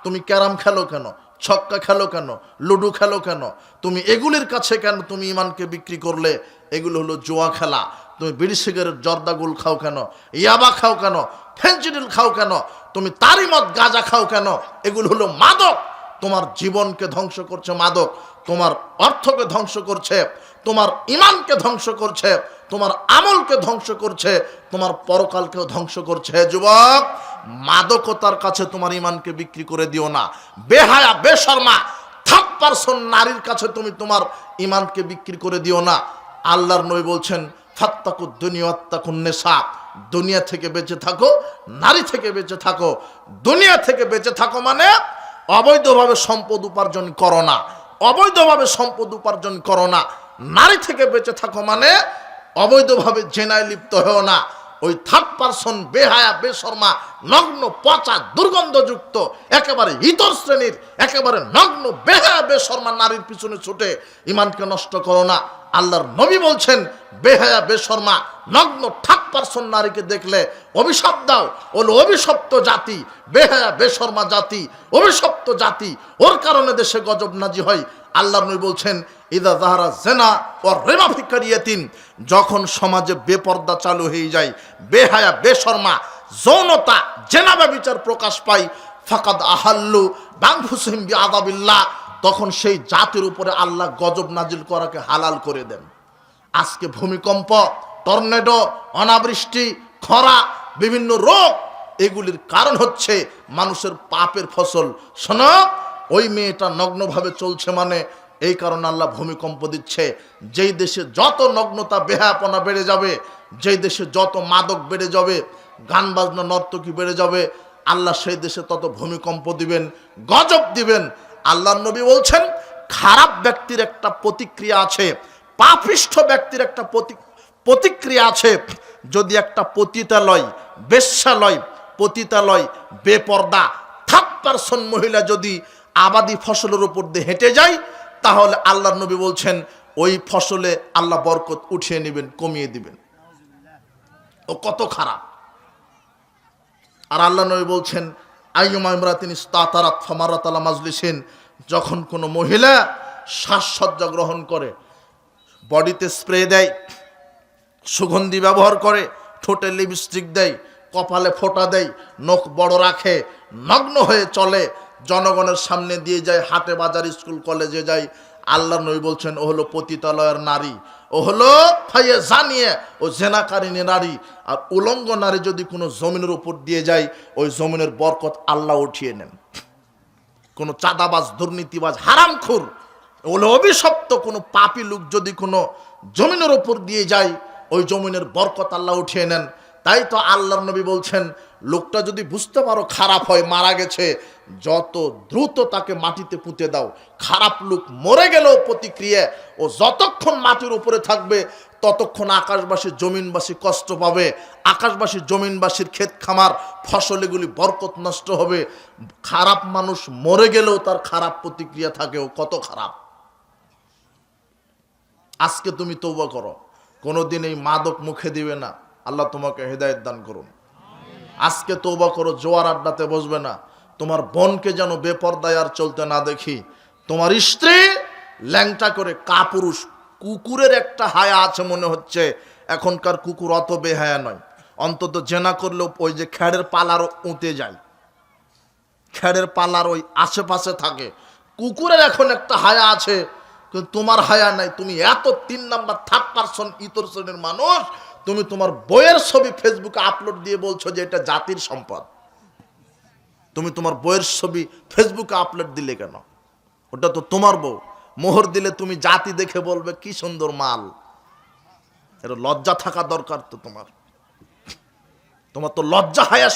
তুমি ক্যারাম খেলো কেন, ছক্কা খেলো কেন, লুডু খেলো কেন, তুমি এগুলির কাছে কেন তুমি ইমানকে বিক্রি করলে? এগুলো হলো জুয়া খেলা। তুমি বিড়ি সিগারেট জর্দাগুল খাও কেন, ইয়াবা খাও কেন, ফেন্সিডিল খাও কেন, তুমি তারি মদ গাঁজা খাও কেন? এগুলো হলো মাদক। তোমার জীবনকে ধ্বংস করছে মাদক, তোমার অর্থকে ধ্বংস করছে, তোমার ইমানকে ধ্বংস করছে, তোমার আমলকে ধ্বংস করছে, তোমার পরকালকেও ধ্বংস করছে। যুবক, মাদকতার কাছে তোমার ইমানকে বিক্রি করে দিও না। বেহায়া বেশরমা থার্ড পারসন নারীর কাছে তুমি তোমার ইমানকে বিক্রি করে দিও না। আল্লাহর নবী বলছেন, ফাত্তাকুদ দুনিয়া ওয়াত্তাকুন নিসা, দুনিয়া থেকে বেঁচে থাকো, নারী থেকে বেঁচে থাকো। দুনিয়া থেকে বেঁচে থাকো মানে অবৈধভাবে সম্পদ উপার্জন করো না, অবৈধভাবে সম্পদ উপার্জন করো না। নারী থেকে বেঁচে থাকো মানে অবৈধভাবে জেনায় লিপ্ত হও না। ওই থার্ড পারসন বেহায়া বেশরমা নগ্ন পচা দুর্গন্ধযুক্ত একেবারে ইতর শ্রেণীর একেবারে নগ্ন বেহায়া বেশরমা নারীর পিছনে ছুটে ইমানকে নষ্ট করো না। আল্লাহর নবী বলছেন, বেহায়া বেশরমা নগ্ন থার্ড পারসন নারীকে দেখলে অভিশাপ দাও, ওর অভিশপ্ত জাতি, বেহায়া বেশরমা জাতি, অভিশপ্ত জাতি, ওর কারণে দেশে গজব নাজি হয়। আল্লাহর নবী বলছেন, ইদা যাহারা জেনা ও রিবা ফি কারিয়াতিন, যখন সমাজে বেপর্দা চালু হয়ে যায়, বেহায়া বেশরমা যৌনতা জেনা ব্যভিচার প্রকাশ পায়, ফাকাদ আহাল্লু বানফুসিহিম বিআযাবিল্লাহ, তখন সেই জাতির উপরে আল্লাহ গজব নাজিল করাকে হালাল করে দেন। আজকে ভূমিকম্প, টর্নেডো, অনাবৃষ্টি, খরা, বিভিন্ন রোগ, এগুলির কারণ হচ্ছে মানুষের পাপের ফসল। শোনো, ওই মেয়েটা নগ্নভাবে চলছে মানে এই কারণে আল্লাহ ভূমিকম্প দিচ্ছে। যেই দেশে যত নগ্নতা বেহায়াপনা বেড়ে যাবে, যেই দেশে যত মাদক বেড়ে যাবে, গান বাজনা নর্তকী বেড়ে যাবে, আল্লাহ সেই দেশে তত ভূমিকম্প দিবেন, গজব দিবেন। আল্লাহর নবী বলছেন, খারাপ ব্যক্তির একটা প্রতিক্রিয়া আছে, পাপিষ্ঠ ব্যক্তির একটা প্রতিক্রিয়া আছে। যদি একটা পতিতালয়, বেশ্যালয়, পতিতালয়, বেপর্দা থার্ড পারসন মহিলা যদি আবাদি ফসলের উপর দিয়ে হেঁটে যায়, তাহলে আল্লাহর নবী বলছেন ওই ফসলে আল্লাহ বরকত উঠিয়ে নেবেন, কমিয়ে দিবেন। ও কত খারাপ। আর আল্লাহ নবী বলছেন, আইয়ুমা ইমরাতিন ইস্তাতারাত ফামারাত আলা মাজলিসিন, যখন কোনো মহিলা শ্বাসসজ্জা গ্রহণ করে, বডিতে স্প্রে দেয়, সুগন্ধি ব্যবহার করে, ঠোঁটে লিপস্টিক দেয়, কপালে ফোঁটা দেয়, নখ বড় রাখে, নগ্ন হয়ে চলে, জনগণের সামনে দিয়ে যায়, হাটে বাজার স্কুল কলেজে যায়, আল্লাহর নবী বলছেন ও হলো পতিতালয়ের নারী, ও হলো ফাইয়ে জানিয়ে, ও জেনাকারিনী নারী। আর উলঙ্গ নারী যদি কোনো জমিনের উপর দিয়ে যায়, ওই জমিনের বরকত আল্লাহ উঠিয়ে নেন। কোনো চাঁদাবাজ, দুর্নীতিবাজ, হারামখোর, ওগুলো অভিশপ্ত কোনো পাপী লোক যদি কোনো জমিনের উপর দিয়ে যায়, ওই জমিনের বরকত আল্লাহ উঠিয়ে নেন। তাই তো আল্লাহর নবী বলছেন, লোকটা যদি বুঝতে পারো খারাপ হয়, মারা গেছে, যত দ্রুত তাকে মাটিতে পুঁতে দাও। খারাপ লোক মরে গেলেও প্রতিক্রিয়া, ও যতক্ষণ মাটির উপরে থাকবে ততক্ষণ আকাশবাসী জমিনবাসী কষ্ট পাবে, আকাশবাসী জমিনবাসীর ক্ষেত খামার ফসল এগুলি বরকত নষ্ট হবে। খারাপ মানুষ মরে গেলেও তার খারাপ প্রতিক্রিয়া থাকেও, কত খারাপ। আজকে তুমি তওবা করো, কোনোদিন এই মাদক মুখে দিবে না। আল্লাহ তোমাকে হেদায়েত দান করুন। আজকে তওবা করো, জোয়ার আড্ডাতে বসবে না। তোমার বোনকে যেন বেপরদায় আর চলতে না দেখি। তোমার স্ত্রী ল্যাংটা করে কাপুরুষ, কুকুরের একটা হায়া আছে মনে হচ্ছে। এখনকার কুকুর অত বেহায়া নয়, অন্তত জেনা করলেও ওই যে খ্যাড়ের পালার উঁতে যায়, খ্যাড়ের পালার ওই আশেপাশে থাকে। কুকুরের এখন একটা হায়া আছে, কিন্তু তোমার হায়া নাই। তুমি এত 3 নাম্বার 3rd পারসন ইতর শ্রেণীর মানুষ, তুমি তোমার বইয়ের ছবি ফেসবুকে আপলোড দিয়ে বলছো যে এটা জাতির সম্পদ। তুমি তোমার বইয়ের ছবি ফেসবুকে আপলোড দিলে কেন? ওটা তো তোমার বউ। মোহর দিলে তুমি জাতি দেখে বলবে কি সুন্দর মাল। এটা লজ্জা থাকা দরকার তো তোমার। তোমার তো লজ্জা হায়া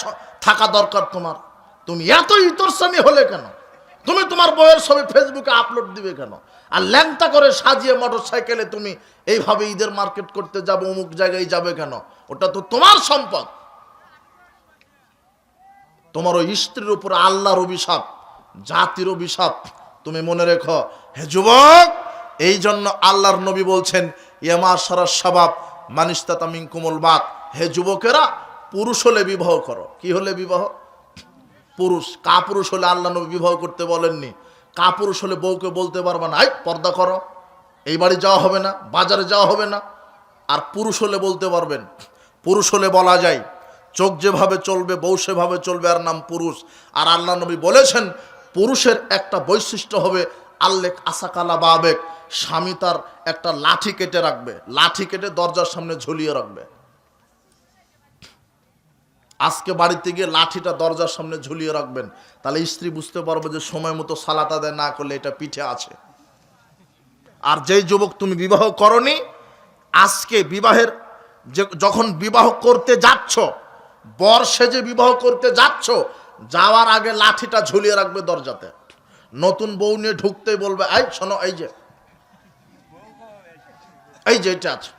থাকা দরকার তোমার। তুমি এত ইতর শ্রেণী হলে কেন? তুমি তোমার বইয়ের ছবি ফেসবুকে আপলোড দিবে কেন? আর ল্যাংটা করে সাজিয়ে মোটর সাইকেলে তুমি এইভাবে ঈদের মার্কেট করতে যাবে, অমুক জায়গায় যাবে কেন? ওটা তো তোমার সম্পদ। তোমার ওই স্ত্রীর উপর আল্লাহর অভিশাপ, জাতির অভিশাপ। তুমি মনে রেখো হে যুবক। এই জন্য আল্লাহর নবী বলছেন ইয়ামা সারাস শাবাব মানিস্তাতা মিনকুমুল বাত। হে যুবকেরা, পুরুষ হলে বিবাহ করো। কি হলে বিবাহ? পুরুষ। কাপুরুষ হলে আল্লাহ নবী বিবাহ করতে বলেননি। কাপুরুষ হলে বউকে বলতে পারবে না এই পর্দা করো, এই বাড়ি যাওয়া হবে না, বাজারে যাওয়া হবে না। আর পুরুষ হলে বলতে পারবেন। পুরুষ হলে বলা যায় চোখ যেভাবে চলবে বউ সেভাবে চলবে, আর নাম পুরুষ। আর আল্লাহ নবী বলেছেন পুরুষের একটা বৈশিষ্ট্য হবে আল্লেক আসাকালা বাবেক, স্বামী তার একটা লাঠি কেটে রাখবে, লাঠি কেটে দরজার সামনে ঝুলিয়ে রাখবে। আজকে বাড়িতে গিয়ে লাঠিটা দরজার সামনে ঝুলিয়ে রাখবেন, তাহলে স্ত্রী বুঝতে পারবে যে সময় মতো সালাত আদায় না করলে এটা পিঠে আছে। আর যেই যুবক তুমি বিবাহ করনি, আজকে বিবাহের যখন বিবাহ করতে যাচ্ছ, বর সেজে বিবাহ করতে যাচ্ছ, যাওয়ার আগে লাঠিটা ঝুলিয়ে রাখবে দরজাতে। নতুন বউ নিয়ে ঢুকতেই বলবে এই শোনো, এই যে এটা আছে।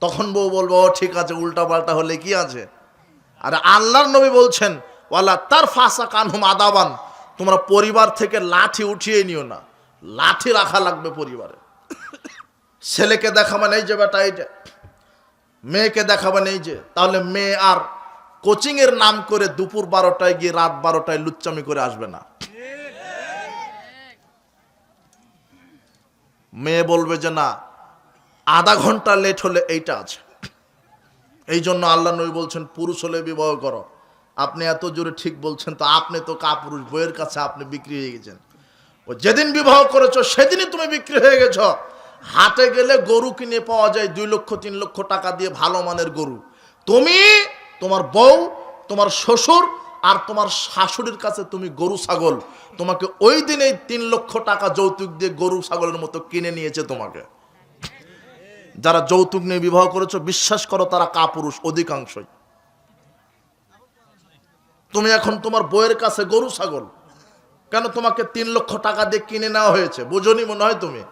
তখন বউ বলবো ও ঠিক আছে, উল্টা পাল্টা হলে কি আছে। আর আল্লাহর নবী বলছেন ওয়ালা তার ফাসা কানহুম আদাবান, তোমরা পরিবার থেকে লাঠি উঠিয়ে নিও না, লাঠি রাখা লাগবে পরিবারে। ছেলেকে দেখাবেন এই যে বেটা এইটা, মেয়েকে দেখাবেন এই যে। তাহলে মেয়ে আর কোচিং এর নাম করে দুপুর 12টায় গিয়ে রাত 12টায় লুচ্চামি করে আসবে না। মেয়ে বলবে যে না, আধা ঘন্টা লেট হলে এইটা আছে। এই জন্য আল্লাহ নবী বলছেন পুরুষ হলে বিবাহ করো। আপনি এত জোরে ঠিক বলছেন, তো আপনি তো কাপুরুষ, বইয়ের কাছে আপনি বিক্রি হয়ে গেছেন। ও যেদিন বিবাহ করেছো সেদিনই তুমি বিক্রি হয়ে গেছো। হাটে গেলে গরু কিনে পাওয়া যায় 2 লক্ষ 3 লক্ষ টাকা দিয়ে ভালো মানের গরু। তুমি, তোমার বউ, তোমার শ্বশুর আর তোমার শাশুড়ির কাছে তুমি গরু ছাগল। তোমাকে ওই দিনেই 3 লক্ষ টাকা যৌতুক দিয়ে গরু ছাগলের মতো কিনে নিয়েছে তোমাকে। যারা যৌতুক নিয়ে বিবাহ করেছো বিশ্বাস করো তারা কাপুরুষ অধিকাংশই। তুমি এখন তোমার বউয়ের কাছে গরু ছাগল কেন? তোমাকে 3 লক্ষ টাকা দিয়ে কিনে নেওয়া হয়েছে, বুঝনি মনে হয় তুমি।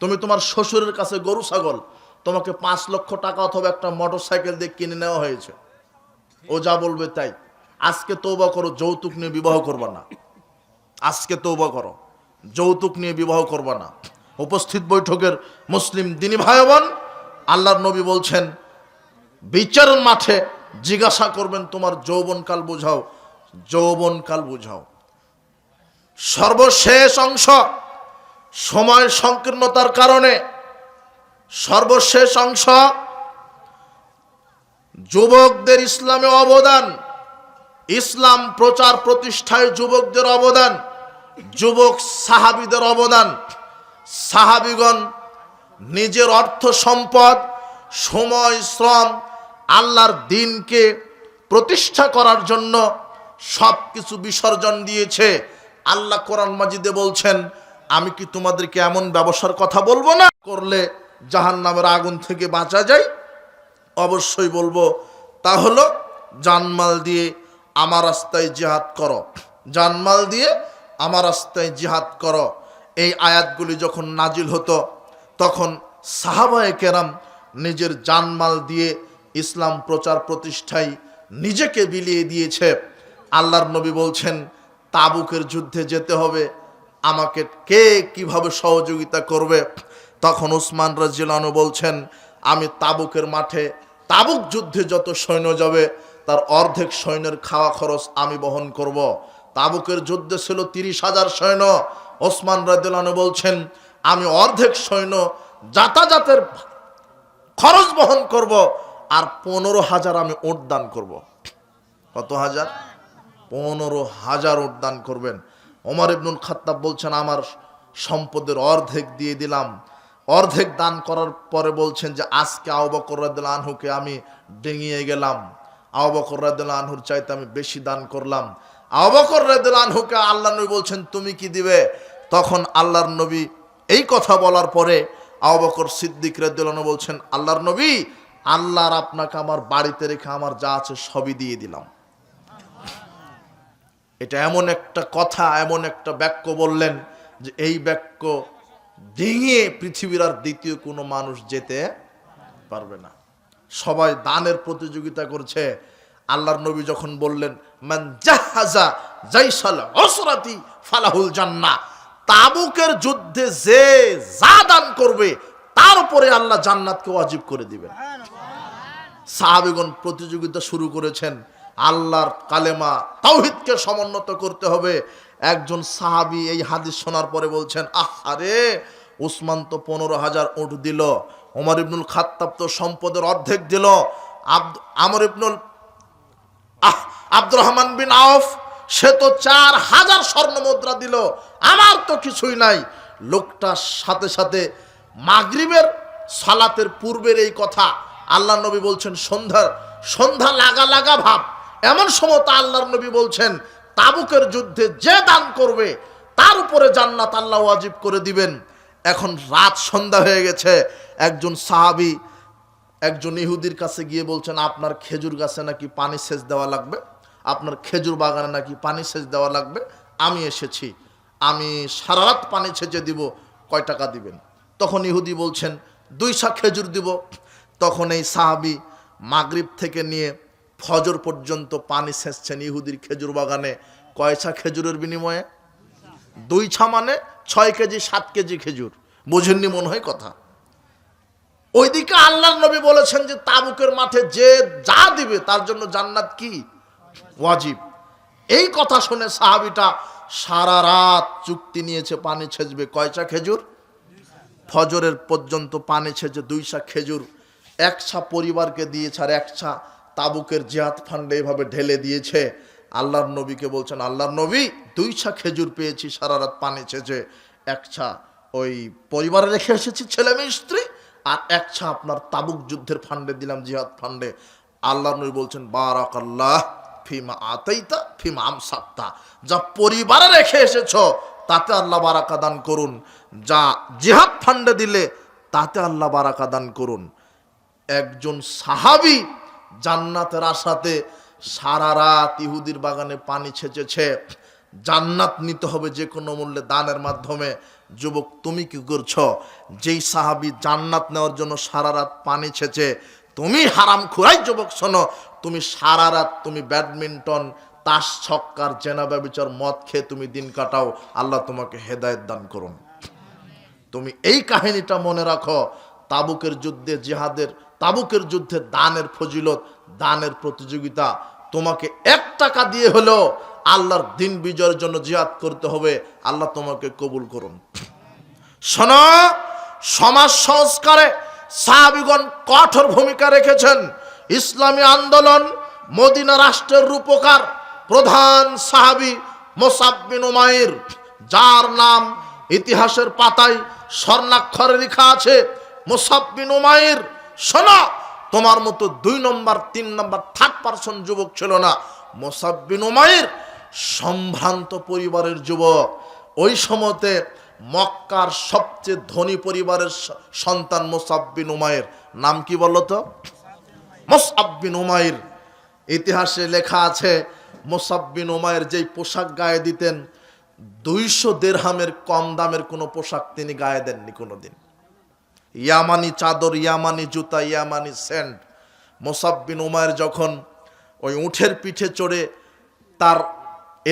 তুমি তোমার শ্বশুরের কাছে গরু ছাগল, তোমাকে 5 লক্ষ টাকা অথবা একটা মোটর সাইকেল দিয়ে কিনে নেওয়া হয়েছে। ও যা বলবে তাই। আজকে তওবা করো, যৌতুক নিয়ে বিবাহ করবা না। আজকে তওবা করো, যৌতুক নিয়ে বিবাহ করবা না। উপস্থিত বৈঠকের মুসলিম দিনী ভাই বোন, আল্লাহর নবী বলছেন বিচারের মাঠে জিজ্ঞাসা করবেন তোমার যৌবনকাল বুঝাও, যৌবনকাল বুঝাও। সর্বশেষ অংশ, সময় সংকীর্ণতার কারণে সর্বশেষ অংশ, যুবকদের ইসলামে অবদান, ইসলাম প্রচার প্রতিষ্ঠায় যুবকদের অবদান, যুবক সাহাবীদের অবদান। সাহাবীগণ নিজের অর্থ সম্পদ, সময়, শ্রম আল্লাহর দ্বীনকে প্রতিষ্ঠা করার জন্য সব কিছু বিসর্জন দিয়েছে। আল্লাহ কোরআন মাজিদে বলছেন আমি কি তোমাদেরকে এমন ব্যবসার কথা বলবো না করলে জাহান্নামের আগুন থেকে বাঁচা যায়? অবশ্যই বলবো। তা হলো জানমাল দিয়ে আমার রাস্তায় জিহাদ করো, জানমাল দিয়ে আমার রাস্তায় জিহাদ করো। এই আয়াতগুলি যখন নাজিল হতো তখন সাহাবায়ে কেরাম নিজের জানমাল দিয়ে ইসলাম প্রচার প্রতিষ্ঠায় নিজেকে বিলিয়ে দিয়েছে। আল্লাহর নবী বলছেন তাবুকের যুদ্ধে যেতে হবে, আমাকে কে কিভাবে সহযোগিতা করবে? তখন উসমান রাদিয়াল্লাহু আনহু বলছেন, আমি তাবুকের মাঠে তাবুক যুদ্ধে যত সৈন্য যাবে তার অর্ধেক সৈন্যের খাওয়া খরচ আমি বহন করব। তাবুকের যুদ্ধে ছিল 30,000 সৈন্য। ওসমান রাদিয়াল্লাহু আনহু বলছেন, আমি অর্ধেক সৈন্য যাতায়াতের খরচ বহন করব, আর 15,000 আমি উট দান করব। কত হাজার? 15,000 উট দান করবেন। ওমর ইবনুল খাত্তাব বলছেন, আমার সম্পদের অর্ধেক দিয়ে দিলাম। অর্ধেক দান করার পরে বলছেন যে আজকে আবু বকর রাদিয়াল্লাহু আনহুকে আমি ডিঙিয়ে গেলাম, আবু বকর রাদিয়াল্লাহু আনহুর চাইতে আমি বেশি দান করলাম। আবু বকর রাদিয়াল্লাহু আনহুকে আল্লাহর নবী বলছেন, তুমি কি দিবে? তখন আল্লাহর নবী এই কথা বলার পরে আবু বকর সিদ্দিক রাদিয়াল্লাহু আনহু বলছেন, আল্লাহর নবী, আল্লাহর আপনাকে আমার বাড়িতে রেখে আমার যা আছে সবই দিয়ে দিলাম। এটা এমন একটা কথা, এমন একটা বাক্য বললেন যে এই বাক্য ডিঙিয়ে পৃথিবীর আর দ্বিতীয় কোনো মানুষ যেতে পারবে না। সবাই দানের প্রতিযোগিতা করছে। আল্লাহর নবী যখন বললেন, মান জাহাজা জাইসাল উসরাতি ফালাহুল জান্নাহ, তাবুকের যুদ্ধে যে যা দান করবে তার উপরে আল্লাহ জান্নাতকে ওয়াজিব করে দিবেন। সাহাবীগণ প্রতিযোগিতা শুরু করেছেন। আল্লাহর কালেমা তাওহীদকে সমুন্নত করতে হবে। একজন সাহাবী এই হাদিস শোনার পরে বলছেন, আহারে, উসমান তো 15,000 উট দিল, ওমর ইবনুল খাত্তাব তো সম্পদের অর্ধেক দিল, আব্দুর রহমান বিন আউফ সে তো 4,000 স্বর্ণ মুদ্রা দিল, আমার তো কিছুই নাই। লোকটার সাথে সাথে মাগরিবের সালাতের পূর্বের এই কথা আল্লাহর নবী বলছেন, সন্ধ্যা লাগা লাগা ভাব, এমন সময় তা আল্লাহর নবী বলছেন তাবুকের যুদ্ধে যে দান করবে তার উপরে জান্নাত আল্লাহ ওয়াজিব করে দিবেন। এখন রাত সন্ধ্যা হয়ে গেছে। একজন সাহাবী একজন ইহুদির কাছে গিয়ে বলছেন, আপনার খেজুর গাছে নাকি পানি সেচ দেওয়া লাগবে, আপনার খেজুর বাগানে নাকি পানি সেচ দেওয়া লাগবে, আমি এসেছি, আমি সারা রাত পানি সেচে দিব, কয় টাকা দিবেন? তখন ইহুদি বলছেন, 2 সা খেজুর দিব। তখন এই সাহাবী মাগরিব থেকে নিয়ে ফজর পর্যন্ত পানি সেচছেন ইহুদির খেজুর বাগানে। কয় সা খেজুরের বিনিময়ে? 2 ছা মানে 6 কেজি 7 কেজি খেজুর। বুঝেননি মনে হয় কথা। ওইদিকে আল্লাহর নবী বলেছেন যে তাবুকের মাঠে যে যা দিবে তার জন্য জান্নাত কি ওয়াজিব। এই কথা শুনে সাহাবীটা সারা রাত চুক্তি নিয়েছে পানি ছেচবে। কয়টা খেজুর? ফজরের পর্যন্ত পানি ছেচে 2 সা খেজুর 1 ছা পরিবারকে দিয়েছে, আর 1 ছা তাবুকের জিহাদ ফান্ডে এভাবে ঢেলে দিয়েছে। আল্লাহর নবীকে বলছেন, আল্লাহর নবী, 2 ছা খেজুর পেয়েছি সারা রাত পানি ছেচে, 1 ছা ওই পরিবারে রেখে এসেছি ছেলে মেয়ে স্ত্রী, আর 1 ছা আপনার তাবুক যুদ্ধের ফান্ডে দিলাম, জিহাদ ফান্ডে। আল্লাহর নবী বলছেন, বারাকাল্লাহ ফিমা আতাইতা ফিমা আমসাকতা, যা পরিবারে রেখে এসেছো তাতে আল্লাহ বারাকা দান করুন, যা জিহাদ ফান্ডে দিলে তাতে আল্লাহ বারাকা দান করুন। একজন সাহাবী জান্নাতের আশাতে সারা রাত ইহুদির বাগানে পানি ছেচেছে। জান্নাত নিতে হবে যে কোনো মূল্যে দানের মাধ্যমে। যুবক, তুমি কি করছো? যেই সাহাবী জান্নাত নেওয়ার জন্য সারা রাত পানি ছেচে, তুমি হারাম খুরাই যুবক, শোনো, তুমি সারা রাত তুমি ব্যাডমিন্টন, তাস, ছক্কার, জেনা, ব্যভিচার, মদ খেয়ে তুমি দিন কাটাও, আল্লাহ তোমাকে হেদায়েত দান করুন। তুমি এই কাহিনীটা মনে রাখো। তাবুকের যুদ্ধে জিহাদের, তাবুকের যুদ্ধে দানের ফজিলত, দানের প্রতিযোগিতা। তোমাকে 1 টাকা দিয়ে হলেও আল্লাহর দিন বিজয়ের জন্য জিহাদ করতে হবে, আল্লাহ তোমাকে কবুল করুন। শোনো, সমাজ সংস্কারে সাহাবীগণ কঠোর ভূমিকা রেখেছেন। ইসলামী আন্দোলন, মদিনা রাষ্ট্রের রূপকার প্রধান সাহাবী মুসআব বিন উমাইর, যার নাম ইতিহাসের পাতায় স্বর্ণাক্ষরে লেখা আছে মুসআব বিন উমাইর। শোনো, তোমার মতো 2 নম্বর 3 নম্বর 3rd পারসন যুবক ছিল না। মুসআব বিন উমাইর সম্ভ্রান্ত পরিবারের যুবক। ওই সময়তে মক্কার সবচেয়ে ধনী পরিবারের সন্তান মুসআব বিন উমাইর। নাম কি বলতো? মুসআব বিন উমাইর। ইতিহাসে লেখা আছে মুসআব বিন উমাইর যেই পোশাক গায়ে দিতেন, 200 দিরহামের কম দামের কোনো পোশাক তিনি গায়ে দেননি কোনোদিন। ইয়ামানি চাদর, ইয়ামানি জুতা, ইয়ামানি সেন্ট। মুসাব বিন উমাইর যখন ওই উঠের পিঠে চড়ে তার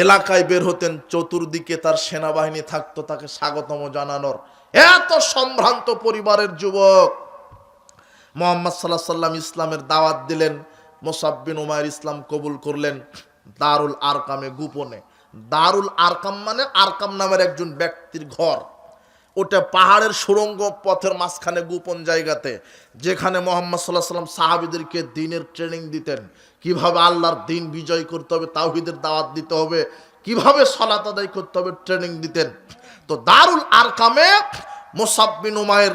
এলাকায় বের হতেন, চতুর্দিকে তার সেনাবাহিনী থাকতো তাকে স্বাগতম জানানোর। এত সম্ভ্রান্ত পরিবারের যুবক। মুহাম্মদ সাল্লাল্লাহু আলাইহি সাল্লাম ইসলামের দাওয়াত দিলেন, মুসাব বিন উমাইর ইসলাম কবুল করলেন দারুল আরকামে, গোপনে। দারুল আরকাম মানে আরকাম নামের একজন ব্যক্তির ঘর। ওটা পাহাড়ের সুড়ঙ্গ পথের মাঝখানে গোপন জায়গাতে, যেখানে মুহাম্মদ সাল্লাল্লাহু আলাইহি সাল্লাম সাহাবীদেরকে দ্বীনের ট্রেনিং দিতেন, কিভাবে আল্লাহর দ্বীন বিজয় করতে হবে, তাওহীদের দাওয়াত দিতে হবে, কিভাবে সালাত আদায় করতে হবে, ট্রেনিং দিতেন। তো দারুল আরকামে মুসাব বিন উমাইর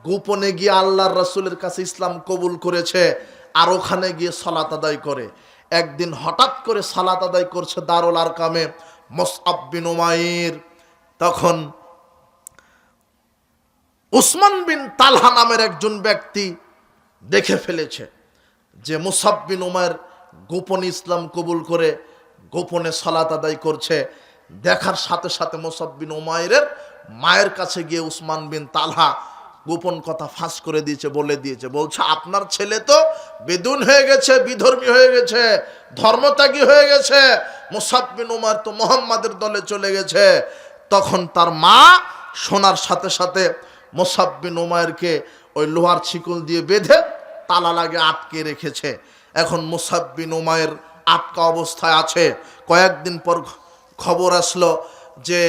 গোপনে গিয়ে আল্লাহর রাসূলের কাছে ইসলাম কবুল করেছে, আর ওখানে গিয়ে সালাত আদায় করে। একদিন হঠাৎ করে সালাত আদায় করছে দারুল আরকামে মুসআব বিন উমাইর, তখন উসমান বিন তালহা নামের একজন ব্যক্তি দেখে ফেলেছে যে মুসাব বিন উমাইর গোপনে ইসলাম কবুল করে গোপনে সালাত আদায় করছে। দেখার সাথে সাথে মুসাব বিন উমাইরের মায়ের কাছে গিয়ে উসমান বিন তালহা গোপন কথা ফাঁস করে দিয়েছে, বলে দিয়েছে। বলছে, আপনার ছেলে তো বেদুন হয়ে গেছে, বিধর্মী হয়ে গেছে, ধর্মত্যাগী হয়ে গেছে, মুসাব বিন উমাইর তো মুহাম্মাদের দলে চলে গেছে। তখন তার মা শোনার সাথে সাথে মুসাব বিন উমাইরকে ওই লোহার শিকল দিয়ে বেঁধে তালা লাগে আটকে রেখেছে। এখন মুসাব বিন উমাইর আটকা অবস্থায় আছে। কয়েকদিন পর খবর আসলো যে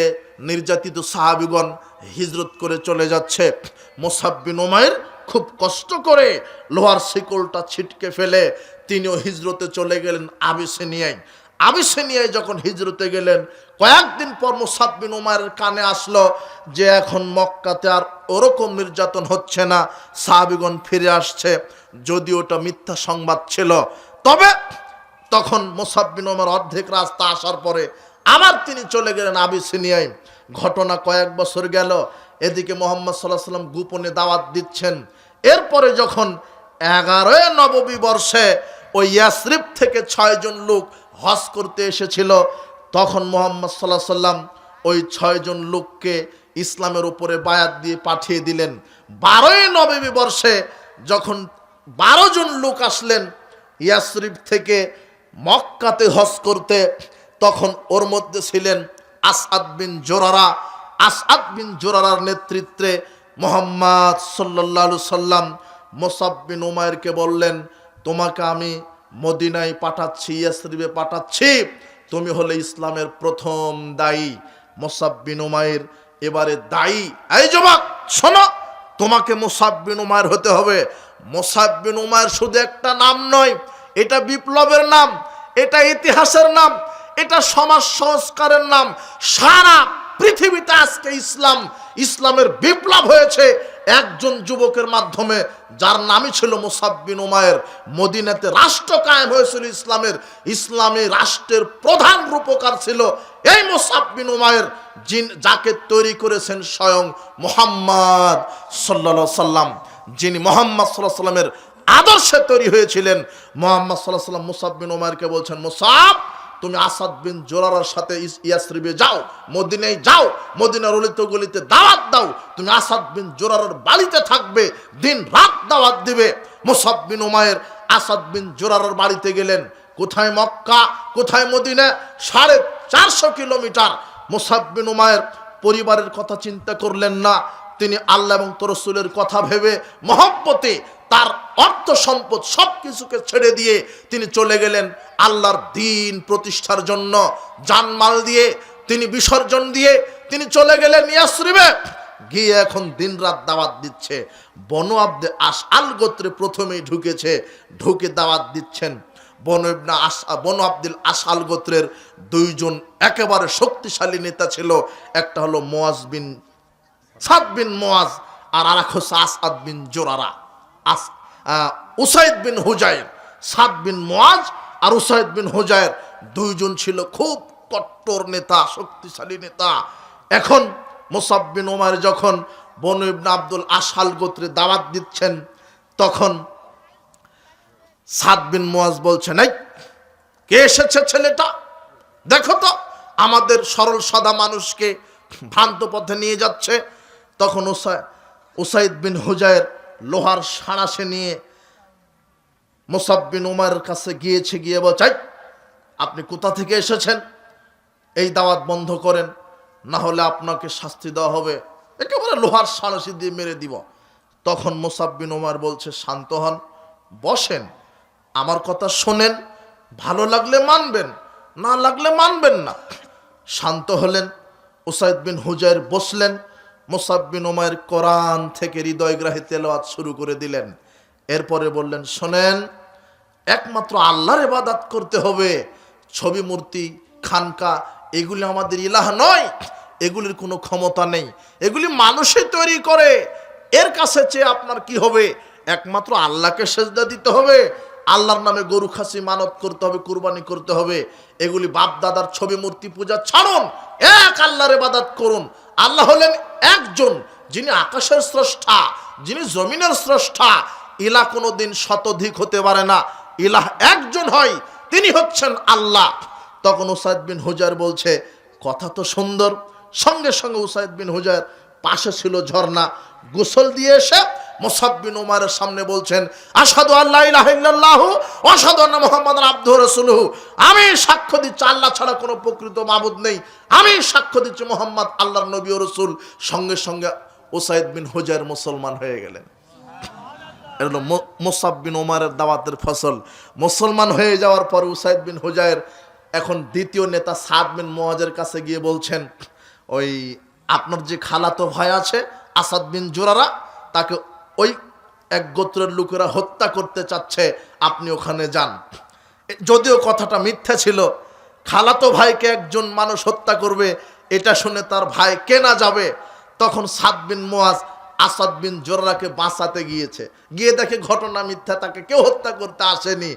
নির্যাতিত সাহাবীগণ হিজরত করে চলে যাচ্ছে। মুসাব বিন উমাইর খুব কষ্ট করে লোহার শিকলটা ছিটকে ফেলে তিনিও হিজরতে চলে গেলেন আবিসিনিয়ায়। আবিসিনিয়ায় যখন হিজরতে গেলেন, কয়েকদিন পর মুসাব বিন উমাইরের কানে আসলো যে এখন মক্কাতে আর ওরকম নির্যাতন হচ্ছে না, সাহাবীগণ ফিরে আসছে। যদিও ওটা মিথ্যা সংবাদ ছিল, তবে তখন মুসাব বিন উমাইর অর্ধেক রাস্তা আসার পরে আবার তিনি চলে গেলেন আবিসিনিয়ায়। ঘটনা কয়েক বছর গেল, এদিকে মুহাম্মদ সাল্লাল্লাহু আলাইহি সাল্লাম গোপনে দাওয়াত দিচ্ছেন। এরপরে যখন 11 নববী বর্ষে ওই ইয়াসরিব থেকে 6 জন লোক হজ করতে এসেছিল, তখন মুহাম্মদ সাল্লাল্লাহু আলাইহি সাল্লাম ওই 6 জন লোককে ইসলামের উপরে বায়াত দিয়ে পাঠিয়ে দিলেন। 12 নববী বর্ষে যখন 12 জন লোক আসলেন ইয়াসরিব থেকে মক্কাতে হজ করতে, তখন ওর মধ্যে ছিলেন আসআদ বিন জুরারা। আসআদ বিন জুরারার নেতৃত্বে মুহাম্মদ সাল্লাল্লাহু আলাইহি সাল্লাম মুসাব বিন উমাইরকে বললেন, তোমাকে আমি মদিনায় পাঠাচ্ছি, ইয়াসরিবে পাঠাচ্ছি, তুমি হলে ইসলামের প্রথম দায়ী। মুসাব বিন উমাইর এবারে দায়ী। এই যুবক শোনো, তোমাকে মুসাব বিন উমাইর হতে হবে। মুসাব বিন উমাইর শুধু একটা নাম নয়, এটা বিপ্লবের নাম, এটা ইতিহাসের নাম, এটা সমাজ সংস্কারের নাম। সারা পৃথিবীতে আজকে ইসলামের বিপ্লব হয়েছে একজন যুবকের মাধ্যমে, যার নামই ছিল মুসাব বিন উমাইর। মদিনাতে রাষ্ট্র কায়েম হয়েছিল ইসলামী রাষ্ট্রের প্রধান রূপকার ছিল এই মুসাব বিন উমাইর, যাকে তৈরি করেছেন স্বয়ং মুহাম্মদ সাল্লাল্লাহু আলাইহি সাল্লাম, যিনি মুহাম্মদ সাল্লাল্লাহু আলাইহি সাল্লামের আদর্শে তৈরি হয়েছিলেন। মুহাম্মদ সাল্লাল্লাহু আলাইহি সাল্লাম মুসাব বিন উমাইরকে বলছেন, মুসাব, তুমি আসাদ বিন জুরারার সাথে ইয়াসরিবে যাও, মদিনায় যাও, মদিনার অলিতে গলিতে দাওয়াত দাও, তুমি আসাদ বিন জুরারার বাড়িতে থাকবে, দিন রাত দাওয়াত দিবে। মুসাব বিন উমাইর আসাদ বিন জুরারার বাড়িতে গেলেন। কোথায় মক্কা, কোথায় মদিনা, 450 কিলোমিটার। মুসাব বিন উমাইর পরিবারের কথা চিন্তা করলেন না, তিনি আল্লাহ এবং তার রাসূলের কথা ভেবে মহব্বতে তার অর্থ সম্পদ সবকিছুকে ছেড়ে দিয়ে তিনি চলে গেলেন আল্লাহর দ্বীন প্রতিষ্ঠার জন্য। জানমাল দিয়ে তিনি বিসর্জন দিয়ে তিনি চলে গেলেন ইয়াসরিবে। গিয়ে এখন দিনরাত দাওয়াত দিচ্ছে। বনু আব্দে আশআল গোত্রে প্রথমেই ঢুকে দাওয়াত দিচ্ছেন। বনু আব্দুল আশআল গোত্রের 2 জন একেবারে শক্তিশালী নেতা ছিল। একটা হলো সাদ বিন মুআজ, আর আরেক হচ্ছে আসআদ বিন জুরারা। উসাইদ বিন হুজাইর, সাদ বিন মুআজ আর উসাইদ বিন হুজাইর 2 জন ছিল খুব কট্টর নেতা, শক্তিশালী নেতা। এখন মুসাব বিন উমাইর যখন বনু ইবনে আব্দুল আশআল গোত্রে দাওয়াত দিচ্ছেন, তখন সাদ বিন মুআজ বলছেন, এই কে এসেছে ছেলেটা, দেখো তো আমাদের সরল সাদা মানুষকে ভ্রান্ত পথে নিয়ে যাচ্ছে। তখন উসাইদ বিন হুজাইর লোহার সাঁড়াশে নিয়ে মুসাব বিন উমারের কাছে গিয়ে বলছে, আপনি কোথা থেকে এসেছেন? এই দাওয়াত বন্ধ করেন, না হলে আপনাকে শাস্তি দেওয়া হবে, একেবারে লোহার সাঁড়াশি দিয়ে মেরে দিব। তখন মুসাব বিন উমার বলছে, শান্ত হন, বসেন, আমার কথা শোনেন, ভালো লাগলে মানবেন, না লাগলে মানবেন না। শান্ত হলেন। উসাইদ বিন হুজাইর বসলেন। মুসাব বিন উমাইর কোরআন থেকে হৃদয়গ্রাহী তেলাওয়াত শুরু করে দিলেন। এরপরে বললেন, শোনেন, একমাত্র আল্লাহর ইবাদত করতে হবে। ছবি, মূর্তি, খানকা এগুলি আমাদের ইলাহ নয়, এগুলির কোনো ক্ষমতা নেই, এগুলি মানুষই তৈরি করে। এর কাছে চেয়ে আপনার কি হবে? একমাত্র আল্লাহকে সেজদা দিতে হবে, আল্লাহর নামে গরু খাসি মানত করতে হবে, কুরবানি করতে হবে। এগুলি বাপ দাদার ছবি মূর্তি পূজা ছাড়ুন, এক আল্লাহর ইবাদত করুন। আল্লাহ হলেন একজন, যিনি আকাশের স্রষ্টা, যিনি জমিনের স্রষ্টা। ইলাহ কোনোদিন শতাধিক হতে পারে না, ইলাহ একজন হয়, তিনি হচ্ছেন আল্লাহ। তখন উসাইদ বিন হুজাইর বলছে, কথা তো সুন্দর। সঙ্গে সঙ্গে উসাইদ বিন হুজাইর, পাশে ছিল ঝর্ণা, গোসল দিয়ে এসে মুসাব বিন উমারের সামনে বলছেন, আশহাদু আল্লা ইলাহা ইল্লাল্লাহু ওয়া আশহাদু আন্না মুহাম্মাদান আবদুহু ওয়া রাসূলুহু। আমি সাক্ষ্য দিচ্ছি আল্লাহ ছাড়া কোনো প্রকৃত মাবুদ নেই, আমি সাক্ষ্য দিচ্ছি মুহাম্মদ আল্লাহর নবী ও রাসূল। সঙ্গে সঙ্গে উসাইদ বিন হুজাইর মুসলমান হয়ে গেলেন। এটা হলো মুসাব বিন উমারের দাওয়াতের ফসল। মুসলমান হয়ে যাওয়ার পর উসাইদ বিন হুজাইর এখন দ্বিতীয় নেতা সাদ বিন মুআজের কাছে গিয়ে বলছেন, ওই আপনার যে খালাতো ভাই আছে আসাদ বিন জুরারা, তাকে ওই এক গোত্রের লোকেরা হত্যা করতে চাচ্ছে, আপনি ওখানে যান। যদিও কথাটা মিথ্যা ছিল, খালাতো ভাইকে একজন মানুষ হত্যা করবে এটা শুনে তার ভাই কেনা যাবে। তখন সাদ বিন মুআজ আসাদ বিন জুরারাকে বাঁচাতে গিয়েছে, গিয়ে দেখে ঘটনা মিথ্যা, তাকে কেউ হত্যা করতে আসেনি।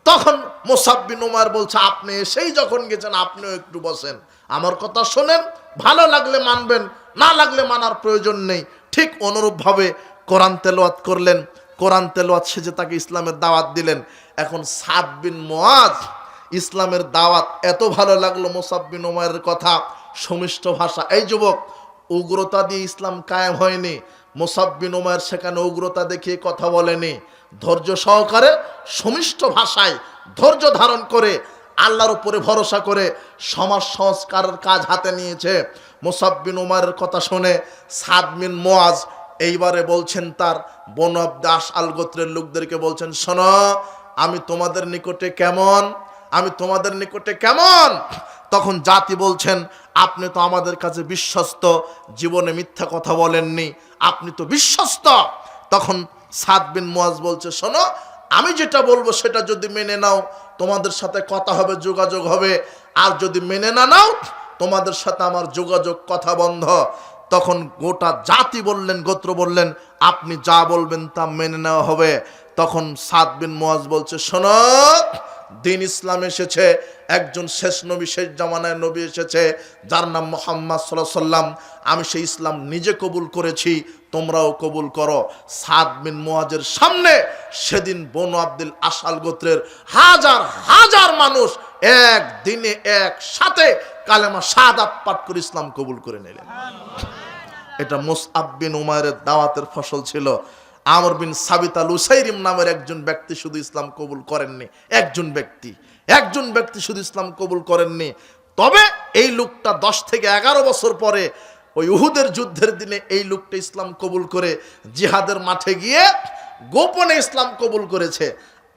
তখন মুসাব বিন উমার বলছে, আপনি এসেই যখন গেছেন আপনিও একটু বসেন, আমার কথা শোনেন, ভালো লাগলে মানবেন, না লাগলে মানার প্রয়োজন নেই। ঠিক অনুরূপভাবে কোরআন তেলাওয়াত করলেন। কোরআন তেলাওয়াত শেষে তাকে ইসলামের দাওয়াত দিলেন। এখন সাদ বিন মুআজ ইসলামের দাওয়াত এত ভালো লাগলো মুসাব বিন উমারের কথা, সুমিষ্ট ভাষা। এই যুবক, উগ্রতা দিয়ে ইসলাম কায়েম হয়নি। মুসাব বিন উমার সেখানে উগ্রতা দেখিয়ে কথা বলেনি, ধৈর্য সহকারে সুমিষ্ট ভাষায় ধৈর্য ধারণ করে আল্লাহর উপরে ভরসা করে সমাজ সংস্কারের কাজ হাতে নিয়েছে। মুসাব বিন উমারের কথা শুনে সাদ বিন মুআজ এইবারে বলছেন তার বনু আব্দাস আল গোত্রের লোকদেরকে বলছেন, শোনো, আমি তোমাদের নিকটে কেমন, আমি তোমাদের নিকটে কেমন? তখন জাতি বলছেন, আপনি তো আমাদের কাছে বিশ্বস্ত, জীবনে মিথ্যা কথা বলেননি, আপনি তো বিশ্বস্ত। তখন সাদ বিন মুআজ বলছে, শোনো, আমি যেটা বলবো সেটা যদি মেনে নাও তোমাদের সাথে কথা হবে, যোগাযোগ হবে, আর যদি মেনে না নাও তোমাদের সাথে আমার যোগাযোগ, কথা বন্ধ। তখন গোটা জাতি বললেন, গোত্র বললেন, আপনি যা বলবেন তা মেনে নেওয়া হবে। তখন সাদ বিন মুআজ বলছে, শোনো, দিন ইসলাম এসেছে, একজন শেষ নবী, শেষ জামানায় নবী এসেছে, যার নাম মুহাম্মদ সাল্লাল্লাহু আলাইহি ওয়াসাল্লাম। আমি সেই ইসলাম নিজে কবুল করেছি, তোমরাও কবুল করো। সাদ বিন মুআজের সামনে সেদিন বনু আব্দুল আশাল গোত্রের হাজার হাজার মানুষ একদিনে একসাথে কালেমা শাহাদাত পাঠ করে ইসলাম কবুল করে নিলেন। এটা মুসআব বিন উমাইরের দাওয়াতের ফসল ছিল। আমর বিন সাবিত আল উসাইরিম নামের একজন ব্যক্তি শুধু ইসলাম কবুল করেননি, একজন ব্যক্তি শুধু ইসলাম কবুল করেননি। তবে এই লোকটা 10 থেকে 11 বছর পরে ওই উহুদের যুদ্ধের দিনে এই লোকটা ইসলাম কবুল করে জিহাদের মাঠে গিয়ে গোপনে ইসলাম কবুল করেছে।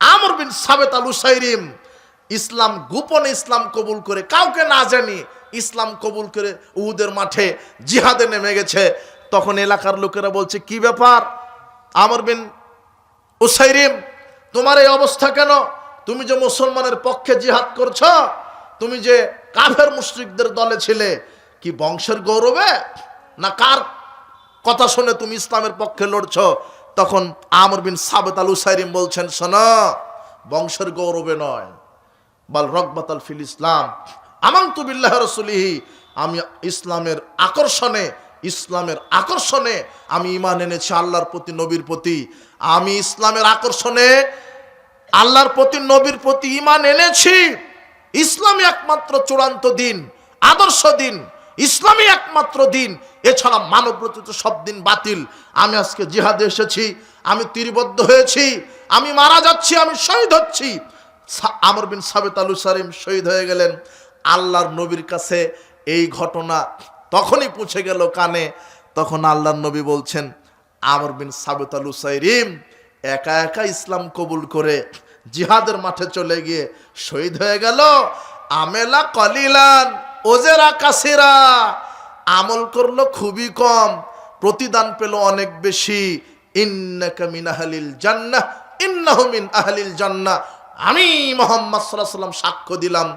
আমর বিন সাবিত আল উসাইরিম ইসলাম গোপনে ইসলাম কবুল করে, কাউকে না জানি ইসলাম কবুল করে উহুদের মাঠে জিহাদে নেমে গেছে। তখন এলাকার লোকেরা বলছে, কি ব্যাপার আমর বিন উসাইরিম, তোমার এই অবস্থা কেন? তুমি যে মুসলমানের পক্ষে জিহাদ করছো, তুমি যে কাফের মুশরিকদের দলে ছিলে, কি বংশের গৌরবে না কার কথা শুনে তুমি ইসলামের পক্ষে লড়ছো? তখন আমর বিন সাবিত আল উসাইরিম বলছেন, শোনো, বংশের গৌরবে নয়, বাল রগবাতাল ফিল ইসলাম, আমানতু বিল্লাহি রাসূলিহি, আমি ইসলামের আকর্ষণে আমি ঈমান এনেছি আল্লাহর প্রতি, নবীর প্রতি। আমি ইসলামের আকর্ষণে আল্লাহর প্রতি, নবীর প্রতি ঈমান এনেছি। ইসলামই একমাত্র চূড়ান্ত দিন, আদর্শ দিন। ইসলামই একমাত্র দিন, এছাড়া মানব রচিত সব দিন বাতিল। আমি আজকে জিহাদে এসেছি, আমি তীরবদ্ধ হয়েছি, আমি মারা যাচ্ছি, আমি শহীদ হচ্ছি। আমর বিন সাবিত আল উসাইরিম শহীদ হয়ে গেলেন। আল্লাহর নবীর কাছে এই ঘটনা তখনই পৌঁছে গেল কানে, তখন আল্লাহর নবী বলছেন, আমর বিন সাবিত আল উসাইরিম একা একা ইসলাম কবুল করে জিহাদের মাঠে চলে গিয়ে শহীদ হয়ে গেল। আমেলা কলিলান ওজেরা কাসিরা, আমল করলো খুবই কম, প্রতিদান পেল অনেক বেশি। ইন্নাকা মিন আহলিল জান্নাহ ইন্নাহু মিন আহলিল জান্নাহ, আমি মুহাম্মদ সাল্লাল্লাহু আলাইহি ওয়াসাল্লাম সাক্ষ্য দিলাম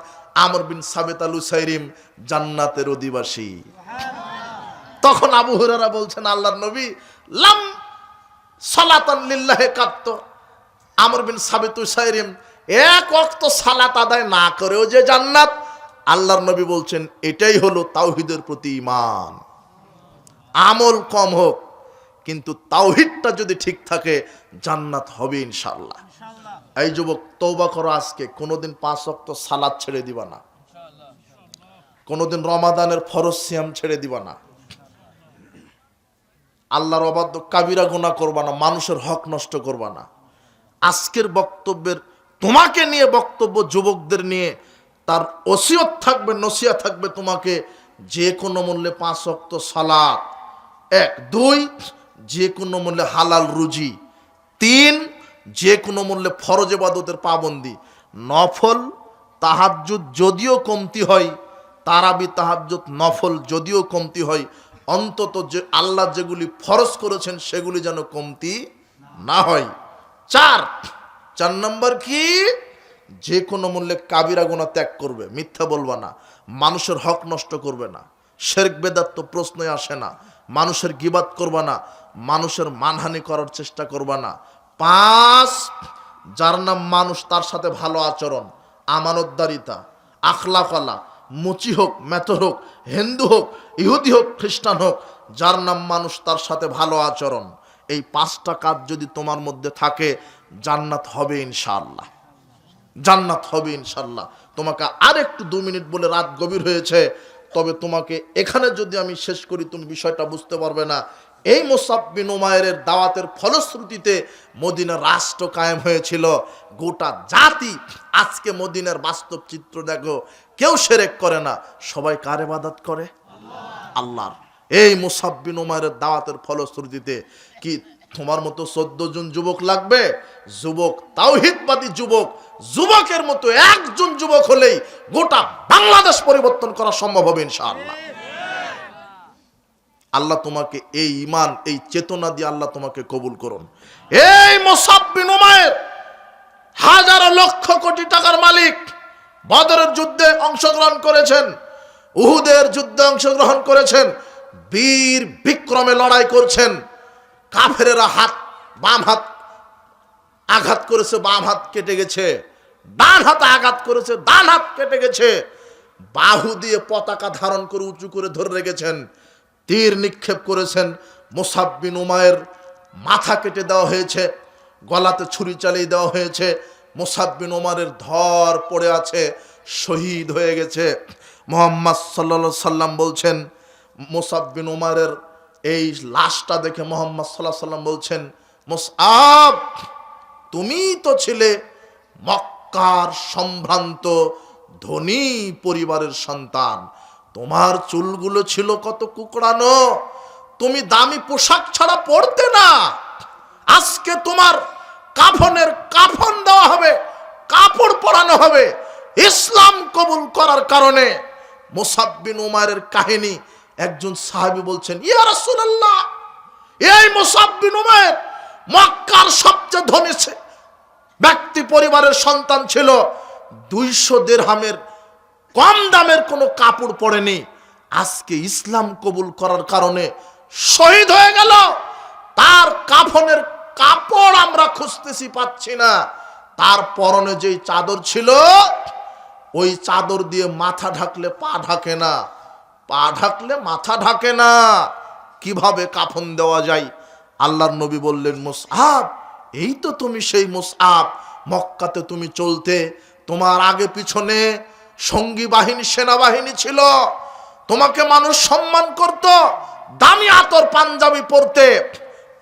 আমর বিন সাবিত আল উসাইরিম জান্নাতের অধিবাসী। তখন আবু হুরায়রা বলছেন, আল্লাহর নবী লাম সালাতান লিল্লাহি কাত্ত, আমর বিন সাবিত উসাইরিম এক ওয়াক্ত সালাত আদায় না করেও যে জান্নাত। আল্লাহর নবী বলছেন এটাই হলো তাওহীদের প্রতি ঈমান। আমল কম হোক কিন্তু তাওহীদটা যদি ঠিক থাকে জান্নাত হবে ইনশাআল্লাহ। এই যুবক তওবা করো, আজকে কোনোদিন 5 ওয়াক্ত সালাত ছেড়ে দিবা না, কোনোদিন রমাদানের ফরজ সিয়াম ছেড়ে দিবা না, আল্লাহর অবাধ্য কাবিরা গুনাহ করবা না, মানুষের হক নষ্ট করবা না। আজকের বক্তব্যের তোমাকে নিয়ে বক্তব্য, যুবকদের নিয়ে তার ওসিয়ত থাকবে, নসিহত থাকবে তোমাকে যে কোনো মূল্যে 5 ওয়াক্ত সালাত, 1 2 যে কোনো মূল্যে হালাল রুজি, 3 যে কোনো মূল্যে ফরজ ইবাদতের পাবন্দি, নফল তাহাজ্জুদ যদিও কমতি হয়, তারাবি তাহাজ্জুদ নফল যদিও কমতি হয়, অন্তত যে আল্লাহ যেগুলি ফরজ করেছেন সেগুলি যেন কমতি না হয়। 4 নম্বর কি, যে কোনো মূল্যে কাবিরা গুনাহ ত্যাগ করবে, মিথ্যা বলবা না, মানুষের হক নষ্ট করবে না, শিরক বেদাত তো প্রশ্নই আসে না, মানুষের গীবাত করবা না, মানুষের মানহানি করার চেষ্টা করবা না। 5 যার নাম মানুষ তার সাথে ভালো আচরণ, আমানতদারিতা, আখলাকওয়ালা, মুচি হোক, মেথর হোক, হিন্দু হোক, ইহুদি হোক, খ্রিস্টান হোক, যার নাম মানুষ তার সাথে ভালো আচরণ। এই 5টা কাজ যদি তোমার মধ্যে থাকে জান্নাত হবে ইনশাআল্লাহ, জান্নাত হবে ইনশাআল্লাহ। তোমাকে আর একটু 2 মিনিট বলে, রাত গভীর হয়েছে, তবে তোমাকে এখানে যদি আমি শেষ করি তুমি বিষয়টা বুঝতে পারবে না। এই মুসআব বিন উমাইরের দাওয়াতের ফলশ্রুতিতে মদিনার রাষ্ট্র কায়েম হয়েছিল। গোটা জাতি আজকে মদিনার বাস্তব চিত্র দেখো, কেউ শিরক করে না, সবাই কার ইবাদত করে? আল্লাহর। এই মুসআব বিন উমাইরের দাওয়াতের ফলশ্রুতিতে কি তোমার মতো 14 জন যুবক লাগবে? যুবক, তাওহীদবাদী যুবক, যুবকের মতো একজন যুবক হলেই গোটা বাংলাদেশ পরিবর্তন করা সম্ভব হবে ইনশাআল্লাহ। আল্লাহ তোমাকে এই ঈমান, এই চেতনা দিয়ে আল্লাহ তোমাকে কবুল করুন। এই মুসআব বিন উমাইর হাজারো লক্ষ কোটি টাকার মালিক, বদরের যুদ্ধে অংশগ্রহণ করেছেন, উহুদের যুদ্ধে অংশগ্রহণ করেছেন, বীর বিক্রমে লড়াই করছেন। কাফেরেরা বাম হাত আঘাত করেছে, বাম হাত কেটে গেছে, ডান হাতে আঘাত করেছে, ডান হাত কেটে গেছে। বাহু দিয়ে পতাকা ধারণ করে উঁচু করে ধরে রেখেছেন, তীর নিক্ষেপ করেছেন। মুসআব বিন উমাইর মাথা কেটে দেওয়া হয়েছে, গলাতে ছুরি চালিয়ে দেওয়া হয়েছে। মুসআব বিন উমাইরের ধর পড়ে আছে, শহীদ হয়ে গেছে। মুহাম্মদ সাল্লাল্লাহু আলাইহি সাল্লাম বলছেন, মুসআব বিন উমাইরের এই লাশটা দেখে মুহাম্মদ সাল্লাল্লাহু আলাইহি সাল্লাম বলছেন, মুসআব তুমি তো ছিলে মক্কার সম্ভ্রান্ত ধনী পরিবারের সন্তান, তোমার চুলগুলো ছিল কত কুকড়ানো, তুমি দামি পোশাক ছাড়া পরতে না। আজকে তোমার কাফনের কাফন দেওয়া হবে, কাপড় পরানো হবে ইসলাম কবুল করার কারণে। মুসআব বিন উমাইরের কাহিনী একজন সাহাবী বলছেন, ইয়া রাসূলুল্লাহ, এই মুসআব বিন উমাইর মক্কার সবচেয়ে ধনী ব্যক্তি পরিবারের সন্তান ছিল, 200 দিরহামের কম দামের কোনো কাপড় পরেনি। আজকে ইসলাম কবুল করার কারণে শহীদ হয়ে গেল, তার কাফনের কাপড় আমরা খুঁজতেছি পাচ্ছি না। তার পরনে যেই চাদর ছিল, ওই চাদর দিয়ে মাথা ঢাকলে পা ঢাকে না, পা ঢাকলে মাথা ঢাকে না। কিভাবে কাফন দেওয়া যায়? আল্লাহর নবী বললেন, মুসআব এই তো তুমি সেই মুসআব, মক্কাতে তুমি চলতে, তোমার আগে পিছনে সঙ্গী বাহিনী, সেনাবাহিনী ছিল, তোমাকে মানুষ সম্মান করত, দামি আতর পাঞ্জাবি পরতে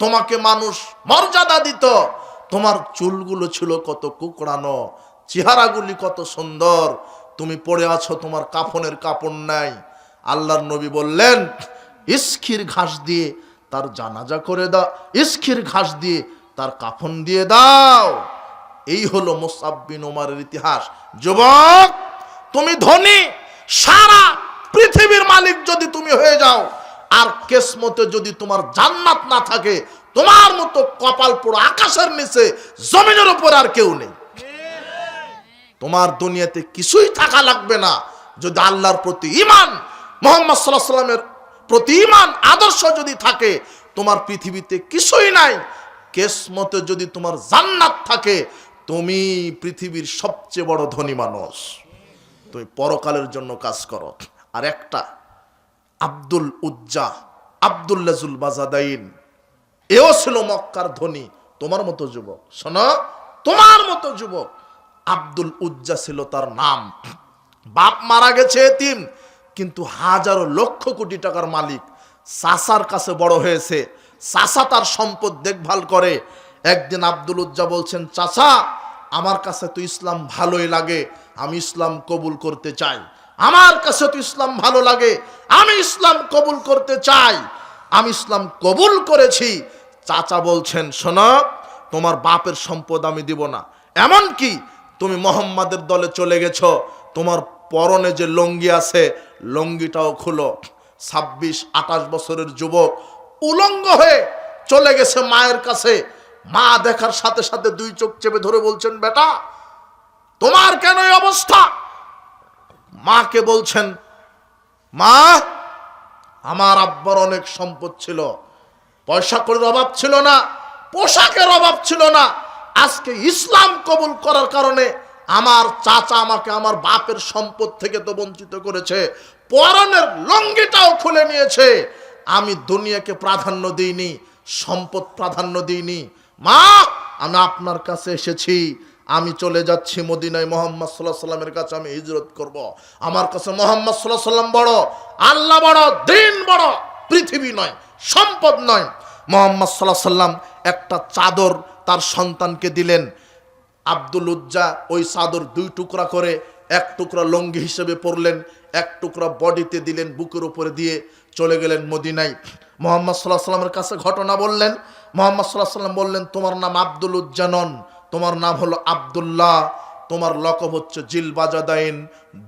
তোমাকে মানুষ মর্যাদা দিত, তোমার চুলগুলো ছিল কত কুকড়ানো, চেহারাগুলি কত সুন্দর, তুমি পড়ে আছো তোমার কাফনের কাপড় নাই। আল্লাহর নবী বললেন, ইস্কির ঘাস দিয়ে তার জানাজা করে দাও, ইস্কির ঘাস দিয়ে তার কাফন দিয়ে দাও। এই হলো মুসআব বিন উমারের ইতিহাস। যুবক, তুমি ধনী, সারা পৃথিবীর মালিক যদি তুমি হয়ে যাও, আর কিসমতে যদি তোমার জান্নাত না থাকে, তোমার মতো কপাল পোড়া আকাশের নিচে জমিনের উপর আর কেউ নেই। তোমার দুনিয়াতে কিছুই থাকা লাগবে না, যদি আল্লাহর প্রতি ঈমান, মুহাম্মদ সাল্লাল্লাহু আলাইহি ওয়াসাল্লামের প্রতি ঈমান আদর্শ যদি থাকে, তোমার পৃথিবীতে কিছুই নাই। কিসমতে যদি তোমার জান্নাত থাকে, তুমি পৃথিবীর সবচেয়ে বড় ধনী মানুষ। তুমি পরকালের জন্য কাজ করো। আর একটা আব্দুল উজ্জা, আব্দুল্লাহ জুল বাজাদাইন, এও ছিল মক্কার ধনী। তোমার মতো যুবক, শোনো, তোমার মতো যুবক আব্দুল উজ্জা ছিল তার নাম। বাপ মারা গেছে এতিম, কিন্তু হাজারো লক্ষ কোটি টাকার মালিক। চাচার কাছে বড় হয়েছে, চাচা তার সম্পদ দেখভাল করে। একদিন আব্দুল উজ্জা বলছেন, চাচা আমার কাছে তো ইসলাম ভালোই লাগে, আমি ইসলাম কবুল করতে চাই। আমার কাছে তো ইসলাম ভালো লাগে, আমি ইসলাম কবুল করতে চাই। আমি ইসলাম কবুল করেছি। চাচা বলছেন, শোনো, তোমার বাপের সম্পদ আমি দিব না, এমনকি তুমি মোহাম্মদের দলে চলে গেছো, তোমার পরনে যে লুঙ্গি আছে লুঙ্গিটাও খুলো। 26-28 বছরের যুবক উলঙ্গ হয়ে চলে গেছে মায়ের কাছে। মা দেখার সাথে সাথে দুই চোখ চেপে ধরে বলছেন, বেটা তোমার কেন এই অবস্থা? মাকে বলছেন, মা আমার আব্বার অনেক সম্পদ ছিল, পয়সা কড়ির অভাব ছিল না, পোশাকের অভাব ছিল না। আজকে ইসলাম কবুল করার কারণে আমার চাচা আমাকে আমার বাপের সম্পদ থেকে তো বঞ্চিত করেছে, পরনের লুঙ্গিটাও খুলে নিয়েছে। আমি দুনিয়াকে প্রাধান্য দিইনি, সম্পদ প্রাধান্য দিইনি। মা আমি আপনার কাছে এসেছি, আমি চলে যাচ্ছি মদিনায়, মুহাম্মদ সাল্লাল্লাহু আলাইহি সাল্লামের কাছে আমি হিজরত করব। আমার কাছে মুহাম্মদ সাল্লাল্লাহু আলাইহি সাল্লাম বড়, আল্লাহ বড়, দিন বড়, পৃথিবী নয়, সম্পদ নয়। মুহাম্মদ সাল্লাল্লাহু আলাইহি সাল্লাম একটা চাদর তার সন্তানকে দিলেন। আব্দুল উজ্জা ওই চাদর 2 টুকরা করে, 1 টুকরা লুঙ্গি হিসেবে পরলেন, 1 টুকরা বডিতে দিলেন, বুকের উপরে দিয়ে চলে গেলেন মদিনায়। মুহাম্মদ সাল্লাল্লাহু আলাইহি সাল্লামের কাছে ঘটনা বললেন। মুহাম্মদ সাল্লাল্লাহু আলাইহি সাল্লাম বললেন, তোমার নাম আব্দুল উজ্জা নন, তোমার নাম হলো আব্দুল্লাহ, তোমার লকব হচ্ছে জিল বাজাদাইন,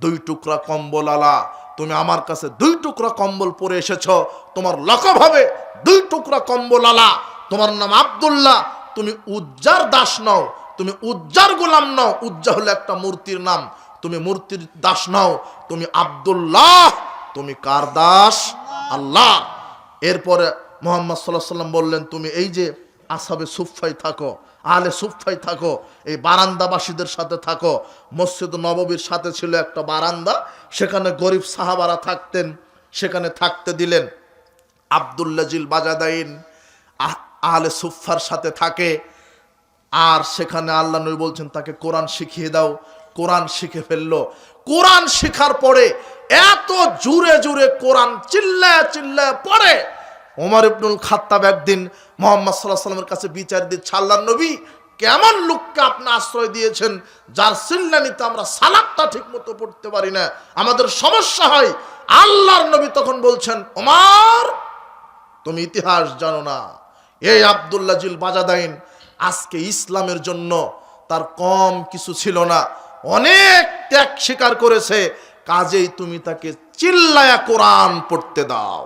2 টুকরা কম্বল আলা। তুমি আমার কাছে 2 টুকরা কম্বল পরে এসেছো, তোমার লকব হবে 2 টুকরা কম্বল আলা। তোমার নাম আব্দুল্লাহ, তুমি উজ্জার দাস নও, তুমি উজ্জার গোলাম নও। উজ্জা হলো একটা মূর্তির নাম, তুমি মূর্তির দাস নও, তুমি আব্দুল্লাহ। তুমি কার দাস? আল্লাহ। এরপরে মুহাম্মদ সাল্লাল্লাহু আলাইহি সাল্লাম বললেন, তুমি এই যে আসহাবে সুফফাই থাকো, আহলে সুফফাই থাকো, এই বারান্দাবাসীদের সাথে থাকো। মসজিদ নববীর সাথে ছিল একটা বারান্দা, সেখানে গরিব সাহাবারা থাকতেন, সেখানে থাকতে দিলেন। আব্দুল্লাহ জিল বাজাদাইন আহলে সুফফার সাথে থাকে, আর সেখানে আল্লাহ নবী বলছেন তাকে কোরআন শিখিয়ে দাও। কোরআন শিখে ফেললো। কোরআন শেখার পরে এত জোরে জোরে কোরআন চিল্লায় চিল্লায় পড়ে, ওমর ইবনুল খাত্তাব একদিন মুহাম্মদ সাল্লাল্লাহু আলাইহি সাল্লামের কাছে বিচার দিচ্ছে, আল্লাহর নবী কেমন লোককে আপনি আশ্রয় দিয়েছেন যার চিল্লানিতে আমরা সালাতটা ঠিক মতো পড়তে পারি না, আমাদের সমস্যা হয়। আল্লাহর নবী তখন বলছেন, ওমর তুমি ইতিহাস জানো না, এই আব্দুল্লাহ জিল বাজাদাইন আজকে ইসলামের জন্য তার কম কিছু ছিল না, অনেক ত্যাগ স্বীকার করেছে, কাজেই তুমি তাকে চিল্লায়া কোরআন পড়তে দাও।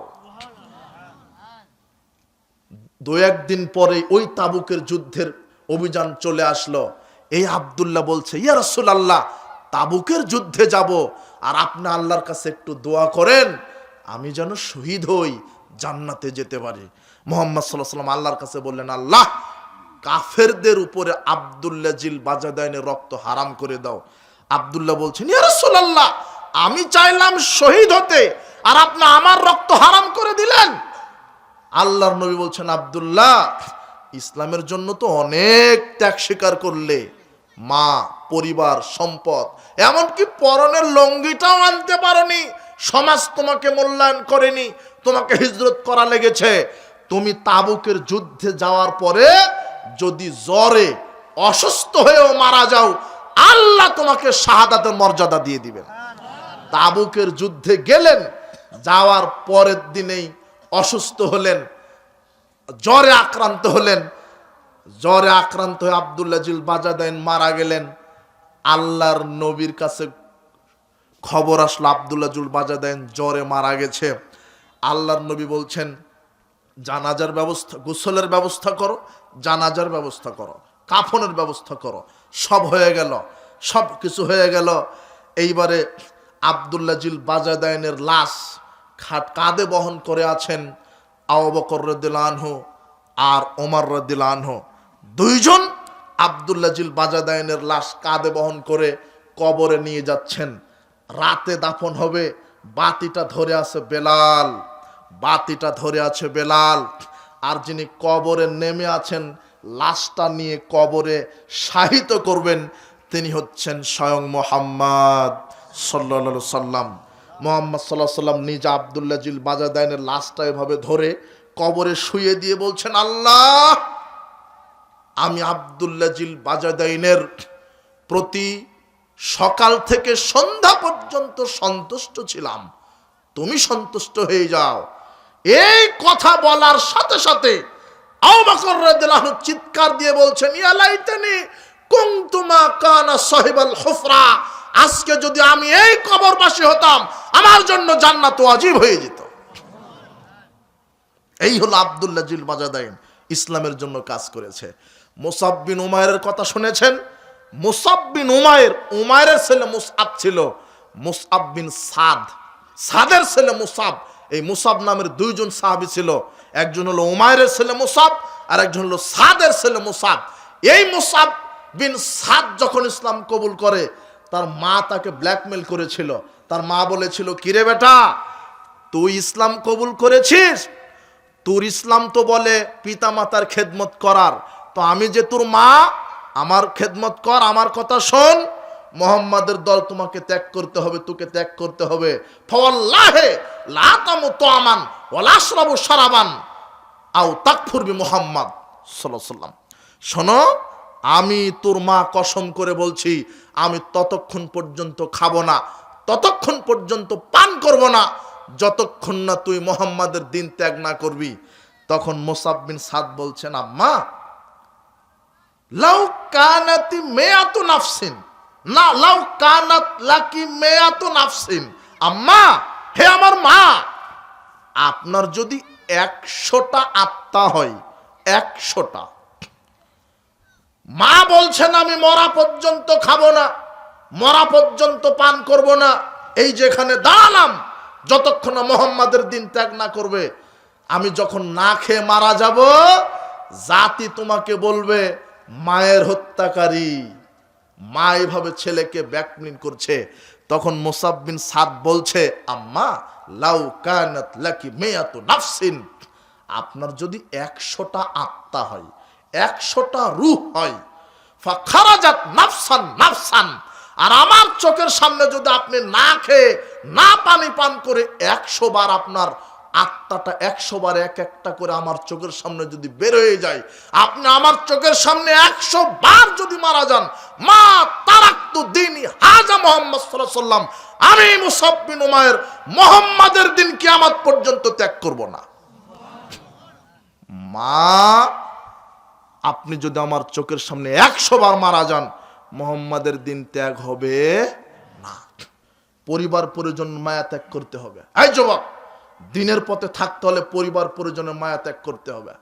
2-1 দিন পরে ওই তাবুকের যুদ্ধের অভিযান চলে আসলো। এই আব্দুল্লাহ বলছে, ইয়া রাসূলুল্লাহ তাবুকের যুদ্ধে যাব, আর আপনি আল্লাহর কাছে একটু দোয়া করেন আমি যেন শহীদ হই, জান্নাতে যেতে পারি। মুহাম্মদ সাল্লাল্লাহু আলাইহি সাল্লাম আল্লাহর কাছে বললেন, আল্লাহ কাফেরদের উপরে আব্দুল্লাহ জিল বাজাদাইনের রক্ত হারাম করে দাও। আব্দুল্লাহ বলছেন, ইয়া রাসূলুল্লাহ আমি চাইলাম শহীদ হতে, আর আপনি আমার রক্ত হারাম করে দিলেন। আল্লাহর নবী বলছেন, আব্দুল্লাহ ইসলামের জন্য তো অনেক ত্যাগ স্বীকার করলে, মা, পরিবার, সম্পদ, এমনকি পরনের লুঙ্গিটাও আনতে পারোনি, সমাজ তোমাকে মূল্যায়ন করেনি, তোমাকে হিজরত করা লেগেছে। তুমি তাবুকের যুদ্ধে যাওয়ার পরে যদি জ্বরে অসুস্থ হয়েও মারা যাও, আল্লাহ তোমাকে শাহাদাতের মর্যাদা দিয়ে দিবেন। তাবুকের যুদ্ধে গেলেন, যাওয়ার পরের দিনেই অসুস্থ হলেন, জ্বরে আক্রান্ত হলেন। জ্বরে আক্রান্ত হয়ে আব্দুল্লাহ জিল বাজাদাইন মারা গেলেন। আল্লাহর নবীর কাছে খবর আসলো আব্দুল্লাহ জুল বাজাদাইন জ্বরে মারা গেছে। আল্লাহর নবী বলছেন, জানাজার ব্যবস্থা, গোসলের ব্যবস্থা করো, জানাজার ব্যবস্থা করো, কাফনের ব্যবস্থা করো। সব হয়ে গেল, সব কিছু হয়ে গেল। এইবারে আব্দুল্লাহ জিল বাজাদাইনের লাশ কাঁধে বহন করে আছেন আবু বকর রাদিয়াল্লাহু আনহু আর ওমর রাদিয়াল্লাহু আনহু। দুইজন আব্দুল্লাহ জিল বাজাদাইনের লাশ কাঁধে বহন করে কবরে নিয়ে যাচ্ছেন। রাতে দাফন হবে। বাতিটা ধরে আছে বেলাল, বাতিটা ধরে আছে বেলাল। আর যিনি কবরে নেমে আছেন, লাশটা নিয়ে কবরে শাহিত করবেন, তিনি হচ্ছেন স্বয়ং মুহাম্মদ সাল্লাল্লাহু আলাইহি সাল্লাম। মুহাম্মদ সাল্লাল্লাহু আলাইহি সাল্লাম নিজে আব্দুল্লাহ জিল বাজাদাইনের লাশটা এভাবে ধরে কবরে শুয়ে দিয়ে বলছেন, আল্লাহ, আমি আব্দুল্লাহ জিল বাজাদাইনের প্রতি সকাল থেকে সন্ধ্যা পর্যন্ত সন্তুষ্ট ছিলাম, তুমি সন্তুষ্ট হয়ে যাও। এই কথা বলার সাথে সাথে আবু বকর রাদিয়াল্লাহু আনহু চিৎকার দিয়ে বলছেন, ইয়া লাইতানি কুনতু মা কানা সাহিবাল হুফরা, আজকে যদি আমি এই কবরবাসী হতাম, আমার জন্য জান্নাত ওয়াজিব হয়ে যেত। এই হলো আব্দুল্লাহ জিল বাজাদাইন, ইসলামের জন্য কাজ করেছে। মুসাব বিন উমাইরের কথা শুনেছেন? মুসাব বিন উমাইর, উমাইরের ছেলে মুসআব ছিল, মুসআব বিন সাদ, সাদের ছেলে মুসাব। এই মুসাব নামের দুইজন সাহাবী ছিল, একজন হলো উমাইরের ছেলে মুসাব আর একজন হলো সাদের ছেলে মুসাব। এই মুসাব বিন সাদ যখন ইসলাম কবুল করে, তার মা তাকে ব্ল্যাকমেল করেছিল। তার মা বলেছিল, কিরে বেটা, তুই ইসলাম কবুল করেছিস, তোর ইসলাম তো বলে পিতা মাতার খেদমত করার, তো আমি যে তোর মা, আমার খেদমত কর, আমার কথা শোন, মুহাম্মাদের দল তোমাকে ত্যাগ করতে হবে, তোকে ত্যাগ করতে হবে। ফাওয়াল্লাহি লা তামুতু আমান ওয়ালা আশরাবু শারাবান আও তাকফুর বি মুহাম্মদ সাল্লাল্লাহু আলাইহি ওয়াসাল্লাম। শোনো, আমি তোর মা কসম করে বলছি, আমি ততক্ষণ পর্যন্ত খাবো না, ততক্ষণ পর্যন্ত পান করব না, যতক্ষণ না তুই মুহাম্মাদের দিন ত্যাগ না করবি। তখন মুসাব বিন সাদ বলছেন, আম্মা, লাউ কানাতি মেয়াতু নাফসিন, না লাউ কানাত লাকি মেয়াতু নাফসিন, আম্মা, হে আমার মা, আপনার যদি 100টা আত্মা হয়, 100টা, মা বলছেন আমি মরা পর্যন্ত খাবো না, মরা পর্যন্ত পান করব না, এই যেখানে দাঁড়ালাম, যতক্ষণ না মুহাম্মাদের দিন ত্যাগ না করবে, আমি যখন না খেয়ে মারা যাব, জাতি তোমাকে বলবে মায়ের হত্যাকারী, মা এভাবে ছেলেকে ব্ল্যাকমেল করছে। তখন মুসাব বিন সাদ বলছে, আম্মা, লাউ কানাত লাকি মিয়াতু নাফসিন, আপনার যদি 100টা আত্মা হয়, 100টা রূহ হয়, ফাখারাজাত নাফসান নাফসান, আর আমার চোখের সামনে যদি আপনি না খেয়ে না পানি পান করে 100 বার আপনার আত্মাটা 100 বার এক একটা করে আমার চোখের সামনে যদি বের হয়ে যায়, আপনি আমার চোখের সামনে 100 বার যদি মারা যান, মা তারাকতু দীনি হাজা মুহাম্মদ সাল্লাল্লাহু আলাইহি ওয়াসাল্লাম, আমি মুসাব বিন উমাইর মুহাম্মাদের দিন কিয়ামত পর্যন্ত ত্যাগ করব না। মা, আপনি যদি আমার চোখের সামনে 100 বার মারা যান, মুহাম্মাদের দিন ত্যাগ হবে না। পরিবার পরিজন মায়া ত্যাগ করতে হবে। এই যুবক, দিনের পথে থাকতে হলে পরিবার পরিজনের মায়া ত্যাগ করতে হবে।